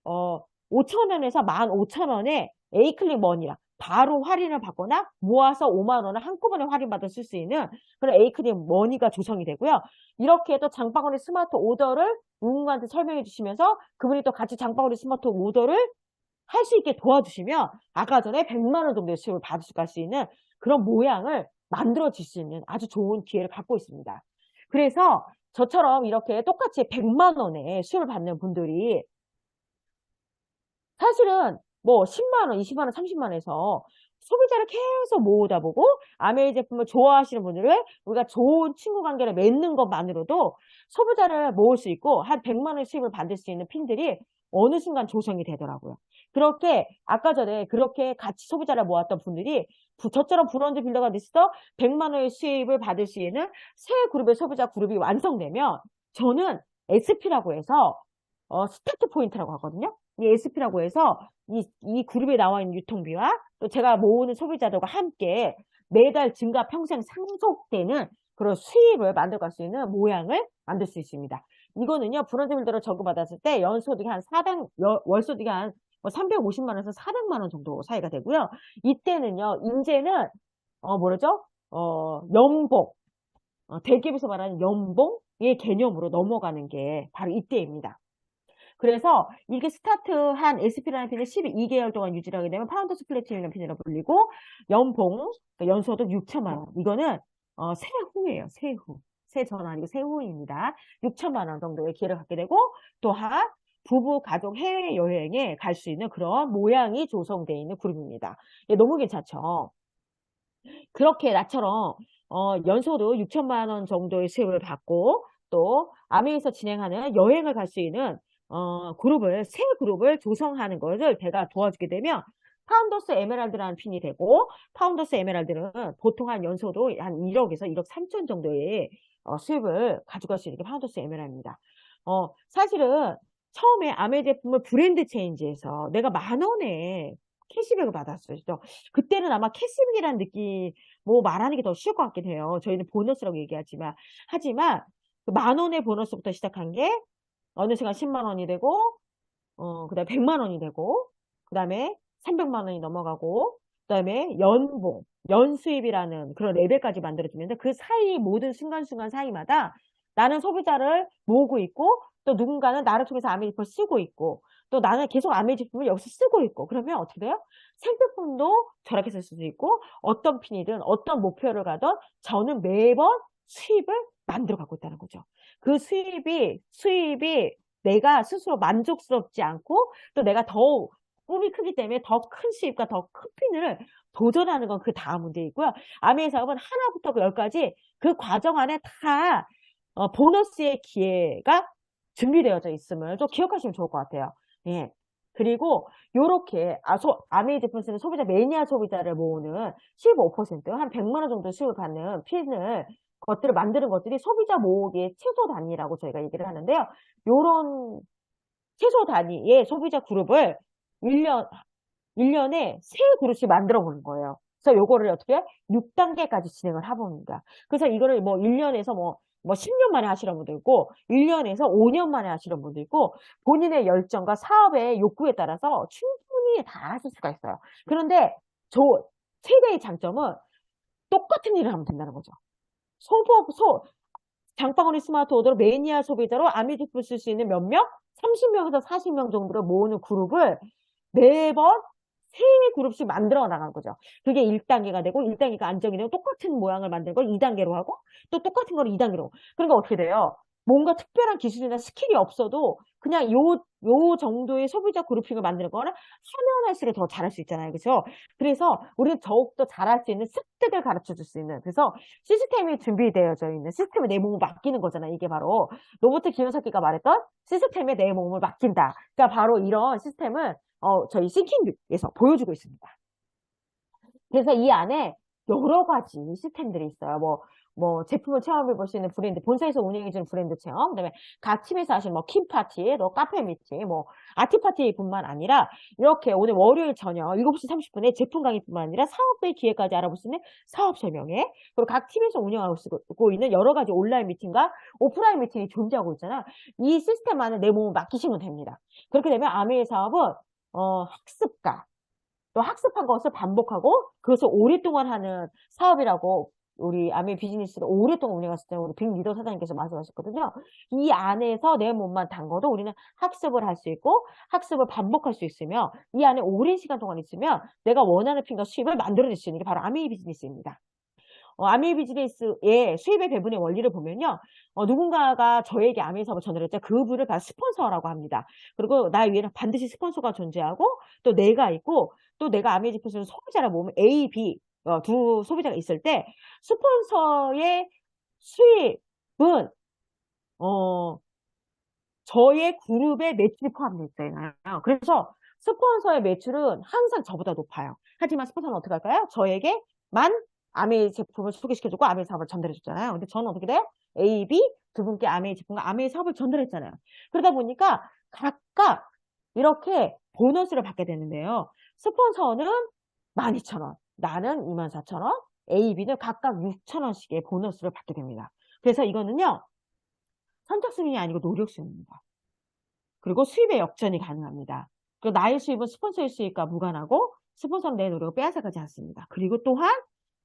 5,000원에서 15,000원의 에이클릭 머니랑 바로 할인을 받거나 모아서 5만 원을 한꺼번에 할인받을 수 있는 그런 에이크림 머니가 조성이 되고요. 이렇게 또 장바구니 스마트 오더를 누군가한테 설명해 주시면서 그분이 또 같이 장바구니 스마트 오더를 할 수 있게 도와주시면 아까 전에 100만 원 정도의 수입을 받을 수 있는 그런 모양을 만들어질 수 있는 아주 좋은 기회를 갖고 있습니다. 그래서 저처럼 이렇게 똑같이 100만 원의 수입을 받는 분들이 사실은 뭐 10만 원, 20만 원, 30만 원에서 소비자를 계속 모으다 보고 아메이 제품을 좋아하시는 분들을 우리가 좋은 친구 관계를 맺는 것만으로도 소비자를 모을 수 있고 한 100만 원의 수입을 받을 수 있는 핀들이 어느 순간 조성이 되더라고요. 그렇게 아까 전에 그렇게 같이 소비자를 모았던 분들이 저처럼 브론즈 빌더가 됐어 100만 원의 수입을 받을 수 있는 새 그룹의 소비자 그룹이 완성되면 저는 SP라고 해서 스타트 포인트라고 하거든요. 이 SP라고 해서 이 그룹에 나와 있는 유통비와 또 제가 모으는 소비자들과 함께 매달 증가 평생 상속되는 그런 수입을 만들어갈 수 있는 모양을 만들 수 있습니다. 이거는요, 브론즈 빌더를 적용받았을 때 연소득이 한 400, 월소득이 한 350만 원에서 400만 원 정도 사이가 되고요. 이때는요, 이제는, 뭐라죠? 연봉, 대기업에서 말하는 연봉의 개념으로 넘어가는 게 바로 이때입니다. 그래서 이게 스타트한 SP라는 핀을 12개월 동안 유지를 하게 되면 파운더스 플래티넘 핀이라고 불리고 연봉, 그러니까 연소득 6천만 원. 이거는 세후예요. 세후. 세전 아니고 세후입니다. 6천만 원 정도의 기회를 갖게 되고 또한 부부, 가족, 해외여행에 갈 수 있는 그런 모양이 조성되어 있는 그룹입니다. 너무 괜찮죠? 그렇게 나처럼 연소득 6천만 원 정도의 수입을 받고 또 아메에서 진행하는 여행을 갈 수 있는 새 그룹을 조성하는 것을 제가 도와주게 되면 파운더스 에메랄드라는 핀이 되고 파운더스 에메랄드는 보통 한 연소도 한 1억에서 1억 3천 정도의 수입을 가져갈 수 있는 게 파운더스 에메랄드입니다. 사실은 처음에 아메 제품을 브랜드 체인지에서 내가 10,000원에 캐시백을 받았어요. 그때는 아마 캐시백이라는 느낌, 뭐 말하는 게 더 쉬울 것 같긴 해요. 저희는 보너스라고 얘기하지만. 하지만 그 10,000원의 보너스부터 시작한 게 어느 순간 10만 원이 되고, 그 다음에 100만 원이 되고, 그 다음에 300만 원이 넘어가고, 그 다음에 연봉, 연수입이라는 그런 레벨까지 만들어지는데 그 사이 모든 순간순간 사이마다 나는 소비자를 모으고 있고, 또 누군가는 나를 통해서 아메리카를 쓰고 있고, 또 나는 계속 아메 제품을 여기서 쓰고 있고, 그러면 어떻게 돼요? 생제품도 저렇게 쓸 수도 있고, 어떤 핀이든 어떤 목표를 가든 저는 매번 수입을 만들어 갖고 있다는 거죠. 그 수입이 내가 스스로 만족스럽지 않고 또 내가 더욱 꿈이 크기 때문에 더 큰 수입과 더 큰 핀을 도전하는 건 그 다음 문제이고요. 아메이 사업은 하나부터 그 열까지 그 과정 안에 다 보너스의 기회가 준비되어져 있음을 좀 기억하시면 좋을 것 같아요. 예. 그리고 요렇게 아메이 제품 쓰는 소비자 매니아 소비자를 모으는 15%, 한 100만 원 정도 수익을 받는 핀을 것들을 만드는 것들이 소비자 모으기의 최소 단위라고 저희가 얘기를 하는데요. 요런 최소 단위의 소비자 그룹을 1년에 세 그룹씩 만들어 보는 거예요. 그래서 요거를 어떻게 6단계까지 진행을 해봅니다. 그래서 이거를 뭐 1년에서 뭐 10년 만에 하시는 분도 있고 1년에서 5년 만에 하시는 분도 있고 본인의 열정과 사업의 욕구에 따라서 충분히 다 하실 수가 있어요. 그런데 최대의 장점은 똑같은 일을 하면 된다는 거죠. 장바구니 스마트 오더로 매니아 소비자로 아미주프 쓸 수 있는 몇 명? 30명에서 40명 정도를 모으는 그룹을 매번 세 그룹씩 만들어 나간 거죠. 그게 1단계가 되고 1단계가 안정이 되고 똑같은 모양을 만드는 걸 2단계로 하고 또 똑같은 걸 2단계로. 그러니까 어떻게 돼요? 뭔가 특별한 기술이나 스킬이 없어도 그냥 요 정도의 소비자 그룹핑을 만드는 거는 하면 할수록 더 잘할 수 있잖아요. 그렇죠? 그래서 우리는 더욱더 잘할 수 있는 습득을 가르쳐 줄 수 있는 그래서 시스템이 준비되어져 있는 시스템에 내 몸을 맡기는 거잖아요. 이게 바로 로버트 기요사키가 말했던 시스템에 내 몸을 맡긴다. 그러니까 바로 이런 시스템을 저희 싱킹에서 보여주고 있습니다. 그래서 이 안에 여러 가지 시스템들이 있어요. 뭐 제품을 체험해 볼 수 있는 브랜드, 본사에서 운영해주는 브랜드 체험, 그다음에 각 팀에서 하시는 뭐 킴파티, 또 카페 미팅, 뭐 아티파티뿐만 아니라 이렇게 오늘 월요일 저녁 7시 30분에 제품 강의뿐만 아니라 사업의 기회까지 알아볼 수 있는 사업 설명회, 그리고 각 팀에서 운영하고 있는 여러 가지 온라인 미팅과 오프라인 미팅이 존재하고 있잖아. 이 시스템 안에 내 몸을 맡기시면 됩니다. 그렇게 되면 아메의 사업은 학습가, 또 학습한 것을 반복하고 그것을 오랫동안 하는 사업이라고 우리 아메 비즈니스를 오랫동안 운영했을 때 우리 빅 리더 사장님께서 말씀하셨거든요. 이 안에서 내 몸만 담궈도 우리는 학습을 할 수 있고 학습을 반복할 수 있으며 이 안에 오랜 시간 동안 있으면 내가 원하는 핀과 수입을 만들어낼 수 있는 게 바로 아메 비즈니스입니다. 아메 비즈니스의 수입의 배분의 원리를 보면요. 누군가가 저에게 아메 사업을 전달했을 때 그분을 다 스폰서라고 합니다. 그리고 나 위에는 반드시 스폰서가 존재하고 또 내가 있고 또 내가 아메 지표에서 소비자라 모으면 A, B 두 소비자가 있을 때 스폰서의 수입은 저의 그룹의 매출이 포함되어 있잖아요. 그래서 스폰서의 매출은 항상 저보다 높아요. 하지만 스폰서는 어떻게 할까요? 저에게만 아메이 제품을 소개시켜주고 아메이 사업을 전달해줬잖아요. 근데 저는 어떻게 돼요? A, B 두 분께 아메이 제품과 아메이 사업을 전달했잖아요. 그러다 보니까 각각 이렇게 보너스를 받게 되는데요. 스폰서는 12,000원, 나는 24,000원, A, B는 각각 6,000원씩의 보너스를 받게 됩니다. 그래서 이거는요. 선착순이 아니고 노력순입니다. 그리고 수입의 역전이 가능합니다. 그리고 나의 수입은 스폰서의 수입과 무관하고 스폰서는 내 노력을 빼앗아가지 않습니다. 그리고 또한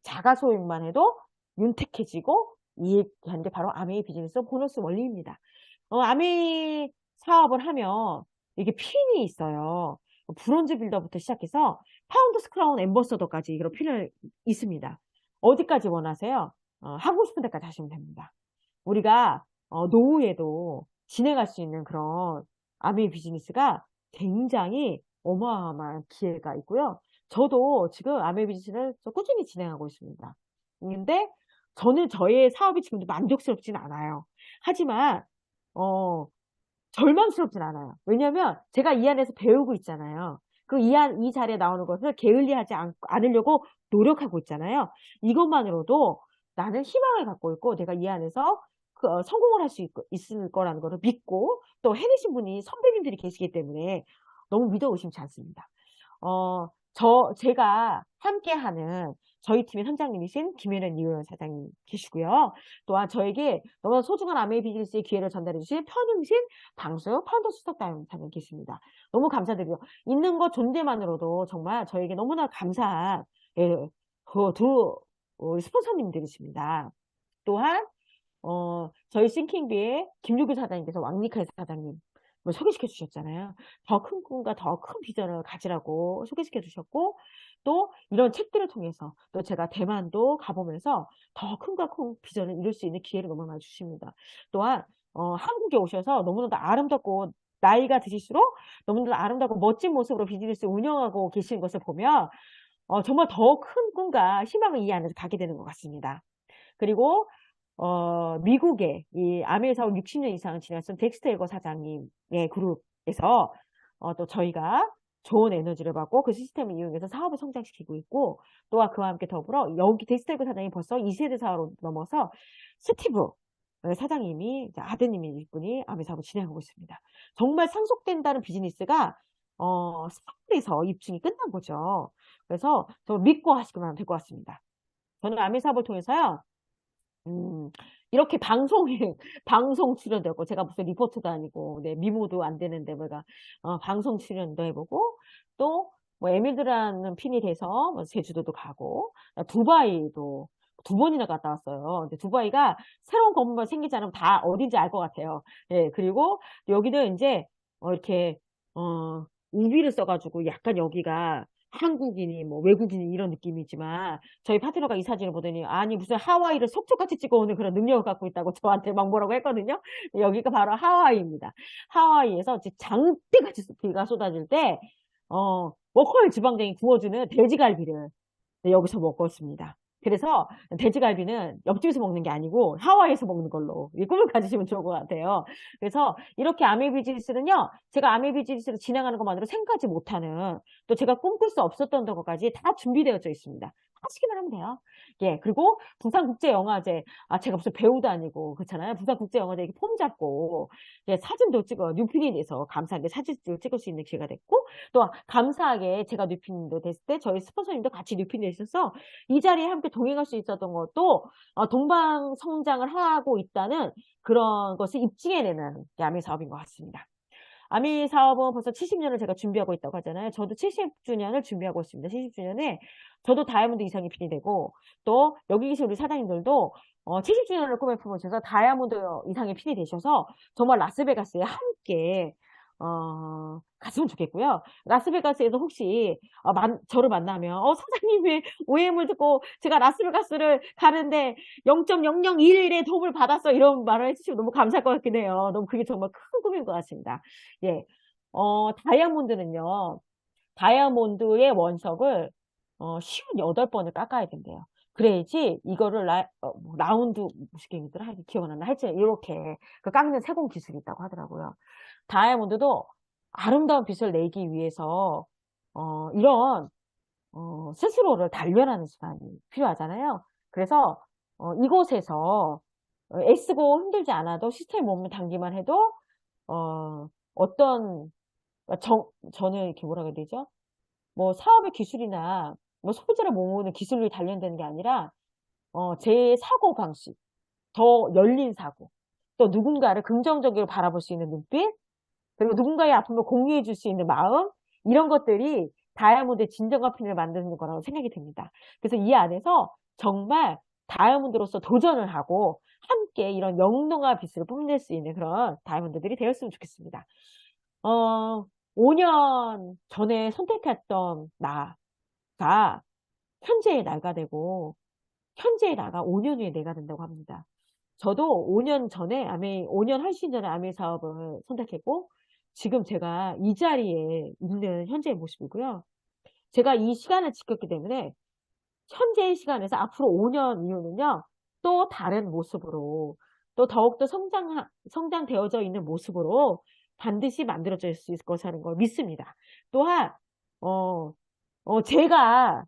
자가 소유만 해도 윤택해지고 이익한 게 바로 아메이 비즈니스 보너스 원리입니다. 아메이 사업을 하면 이게 핀이 있어요. 브론즈 빌더부터 시작해서 파운더스 크라운 앰버서더까지 이런 핀을 있습니다. 어디까지 원하세요? 하고 싶은 데까지 하시면 됩니다. 우리가 노후에도 진행할 수 있는 그런 아메이 비즈니스가 굉장히 어마어마한 기회가 있고요. 저도 지금 아메이 비즈니스를 꾸준히 진행하고 있습니다. 근데 저는 저의 사업이 지금도 만족스럽진 않아요. 하지만 절망스럽진 않아요. 왜냐하면 제가 이 안에서 배우고 있잖아요. 이 자리에 나오는 것을 게을리하지 않으려고 노력하고 있잖아요. 이것만으로도 나는 희망을 갖고 있고 내가 이 안에서 성공을 할 수 있을 거라는 것을 믿고 또 해내신 분이 선배님들이 계시기 때문에 너무 믿어 의심치 않습니다. 제가 함께하는 저희 팀의 선장님이신 김혜련 이호연 사장님 계시고요. 또한 저에게 너무나 소중한 아메이 비즈니스의 기회를 전달해 주신 편흥신 방수 파운더 수석담 사장님 계십니다. 너무 감사드리고 있는 것 존재만으로도 정말 저에게 너무나 감사한 두 스폰서님들이십니다. 또한 저희 싱킹비의 김유규 사장님께서 왕니카의 사장님 소개시켜 주셨잖아요. 더 큰 꿈과 더 큰 비전을 가지라고 소개시켜 주셨고 또 이런 책들을 통해서 또 제가 대만도 가보면서 더 큰과 큰 비전을 이룰 수 있는 기회를 너무 많이 주십니다. 또한 한국에 오셔서 너무나도 아름답고 나이가 드실수록 너무나도 아름답고 멋진 모습으로 비즈니스 운영하고 계시는 것을 보면 정말 더 큰 꿈과 희망을 이 안에서 가게 되는 것 같습니다. 그리고 미국의 이 아메이 사업 60년 이상 지났던 덱스터 에거 사장님의 그룹에서 또 저희가 좋은 에너지를 받고 그 시스템을 이용해서 사업을 성장시키고 있고 또한 그와 함께 더불어 여기 덱스터 에거 사장이 벌써 2세대 사업으로 넘어서 스티브 사장님이 아드님이 분이 아메이 사업을 진행하고 있습니다. 정말 상속된다는 비즈니스가 사업에서 입증이 끝난 거죠. 그래서 저 믿고 하시면 될 것 같습니다. 저는 아메이 사업을 통해서요. 이렇게 방송 출연되고, 제가 무슨 리포트도 아니고, 네, 미모도 안 되는데, 내가, 방송 출연도 해보고, 또, 뭐, 에밀드라는 핀이 돼서, 뭐 제주도도 가고, 두바이도 2번이나 갔다 왔어요. 근데 두바이가 새로운 건물만 생기지 않으면 다 어딘지 알 것 같아요. 예, 그리고 여기는 이제, 이렇게, 우비를 써가지고, 약간 여기가, 한국인이 뭐 외국인이 이런 느낌이지만 저희 파트너가 이 사진을 보더니 아니 무슨 하와이를 속초같이 찍어오는 그런 능력을 갖고 있다고 저한테 막 뭐라고 했거든요. 여기가 바로 하와이입니다. 하와이에서 장대같이 비가 쏟아질 때 워커힐 지방장이 구워주는 돼지갈비를 여기서 먹었습니다. 그래서 돼지갈비는 옆집에서 먹는 게 아니고 하와이에서 먹는 걸로 이 꿈을 가지시면 좋을 것 같아요. 그래서 이렇게 아메 비즈니스는요. 제가 아메 비즈니스를 진행하는 것만으로 생각하지 못하는 또 제가 꿈꿀 수 없었던 것까지 다 준비되어져 있습니다. 하시기만 하면 돼요. 예, 그리고 부산국제영화제, 제가 무슨 배우도 아니고, 그렇잖아요. 부산국제영화제 이렇게 폼 잡고, 예, 사진도 찍어, 뉴필인에서 감사하게 사진도 찍을 수 있는 기회가 됐고, 또 감사하게 제가 뉴필인도 됐을 때 저희 스폰서님도 같이 뉴필인에 있어서 이 자리에 함께 동행할 수 있었던 것도 동방 성장을 하고 있다는 그런 것을 입증해내는 야매 사업인 것 같습니다. 아미 사업은 벌써 70년을 제가 준비하고 있다고 하잖아요. 저도 70주년을 준비하고 있습니다. 70주년에 저도 다이아몬드 이상의 필이 되고 또 여기 계신 우리 사장님들도 70주년을 꿈에 품으셔서 다이아몬드 이상의 필이 되셔서 정말 라스베가스에 함께 갔으면 좋겠고요. 라스베가스에서 혹시 저를 만나면 사장님의 OM을 듣고 제가 라스베가스를 가는데 0.001의 도움을 받았어 이런 말을 해주시면 너무 감사할 것 같긴 해요. 너무 그게 정말 큰 꿈인 것 같습니다. 예, 다이아몬드는요. 다이아몬드의 원석을 58번을 깎아야 된대요. 그래야지 이거를 라운드 무슨 게임이더라? 기억 안 난다. 하여튼 이렇게 그 깎는 세공 기술이 있다고 하더라고요. 다이아몬드도 아름다운 빛을 내기 위해서 이런 스스로를 단련하는 시간이 필요하잖아요. 그래서 이곳에서 애쓰고 힘들지 않아도 시스템 몸을 당기만 해도 어떤 저는 이렇게 뭐라 해야 되죠? 뭐 사업의 기술이나 뭐 소비자를 모으는 기술이 단련되는 게 아니라 제 사고 방식, 더 열린 사고, 또 누군가를 긍정적으로 바라볼 수 있는 눈빛, 그리고 누군가의 아픔을 공유해 줄 수 있는 마음, 이런 것들이 다이아몬드의 진정한 필을 만드는 거라고 생각이 듭니다. 그래서 이 안에서 정말 다이아몬드로서 도전을 하고 함께 이런 영롱한 빛을 뽐낼 수 있는 그런 다이아몬드들이 되었으면 좋겠습니다. 5년 전에 선택했던 나가 현재의 나가 되고 현재의 나가 5년 후에 내가 된다고 합니다. 저도 5년 전에 5년 훨씬 전에 아메 사업을 선택했고 지금 제가 이 자리에 있는 현재의 모습이고요. 제가 이 시간을 지켰기 때문에 현재의 시간에서 앞으로 5년 이후는요. 또 다른 모습으로 또 더욱더 성장되어져 있는 모습으로 반드시 만들어질 수 있을 것이라는 걸 믿습니다. 또한 제가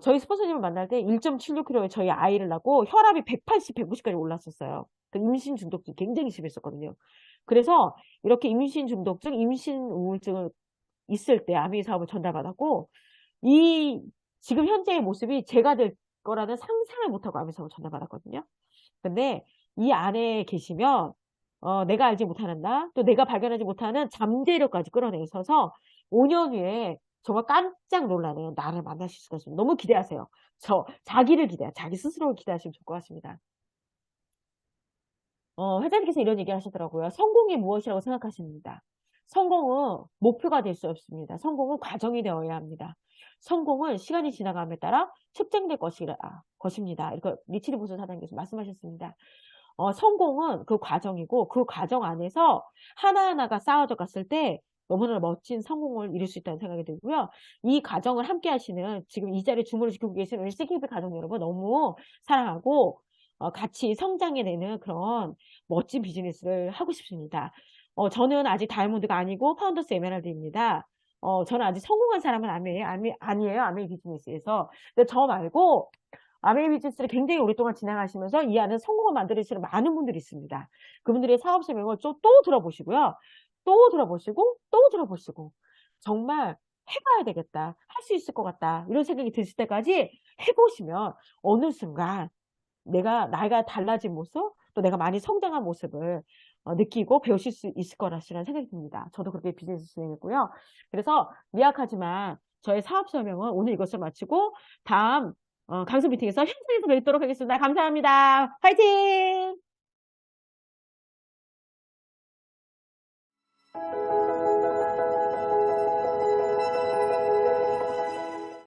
저희 스폰서님을 만날 때 1.76kg의 저희 아이를 낳고 혈압이 180, 190까지 올랐었어요. 그 임신 중독증 굉장히 심했었거든요. 그래서 이렇게 임신 중독증, 임신 우울증 있을 때 아미 사업을 전달받았고 지금 현재의 모습이 제가 될 거라는 상상을 못하고 아미 사업을 전달받았거든요. 근데 이 안에 계시면 내가 알지 못하는 나, 또 내가 발견하지 못하는 잠재력까지 끌어내셔서 5년 후에 정말 깜짝 놀라는 나를 만나실 수가 있습니다. 너무 기대하세요. 자기 스스로를 기대하시면 좋을 것 같습니다. 회장님께서 이런 얘기 하시더라고요. 성공이 무엇이라고 생각하십니다. 성공은 목표가 될 수 없습니다. 성공은 과정이 되어야 합니다. 성공은 시간이 지나감에 따라 측정될 것입니다. 이렇게 리치리 보수 사장님께서 말씀하셨습니다. 성공은 그 과정이고 그 과정 안에서 하나하나가 쌓아져 갔을 때 너무나 멋진 성공을 이룰 수 있다는 생각이 들고요. 이 과정을 함께 하시는 지금 이 자리에 주무를 지키고 계시는 우리 CKB 가족 여러분 너무 사랑하고 같이 성장해내는 그런 멋진 비즈니스를 하고 싶습니다. 저는 아직 다이아몬드가 아니고 파운더스 에메랄드입니다. 저는 아직 성공한 사람은 아니에요. 아메이 비즈니스에서. 근데 저 말고 아메이 비즈니스를 굉장히 오랫동안 진행하시면서 이 안에 성공을 만들어주시는 많은 분들이 있습니다. 그분들의 사업 설명을 또 들어보시고요. 또 들어보시고 정말 해봐야 되겠다. 할 수 있을 것 같다. 이런 생각이 드실 때까지 해보시면 어느 순간 나이가 달라진 모습, 또 내가 많이 성장한 모습을 느끼고 배우실 수 있을 거라는 생각이 듭니다. 저도 그렇게 비즈니스 진행했고요. 그래서 미약하지만 저의 사업 설명은 오늘 이것을 마치고 다음 강습 미팅에서 현장에서 뵙도록 하겠습니다. 감사합니다. 화이팅!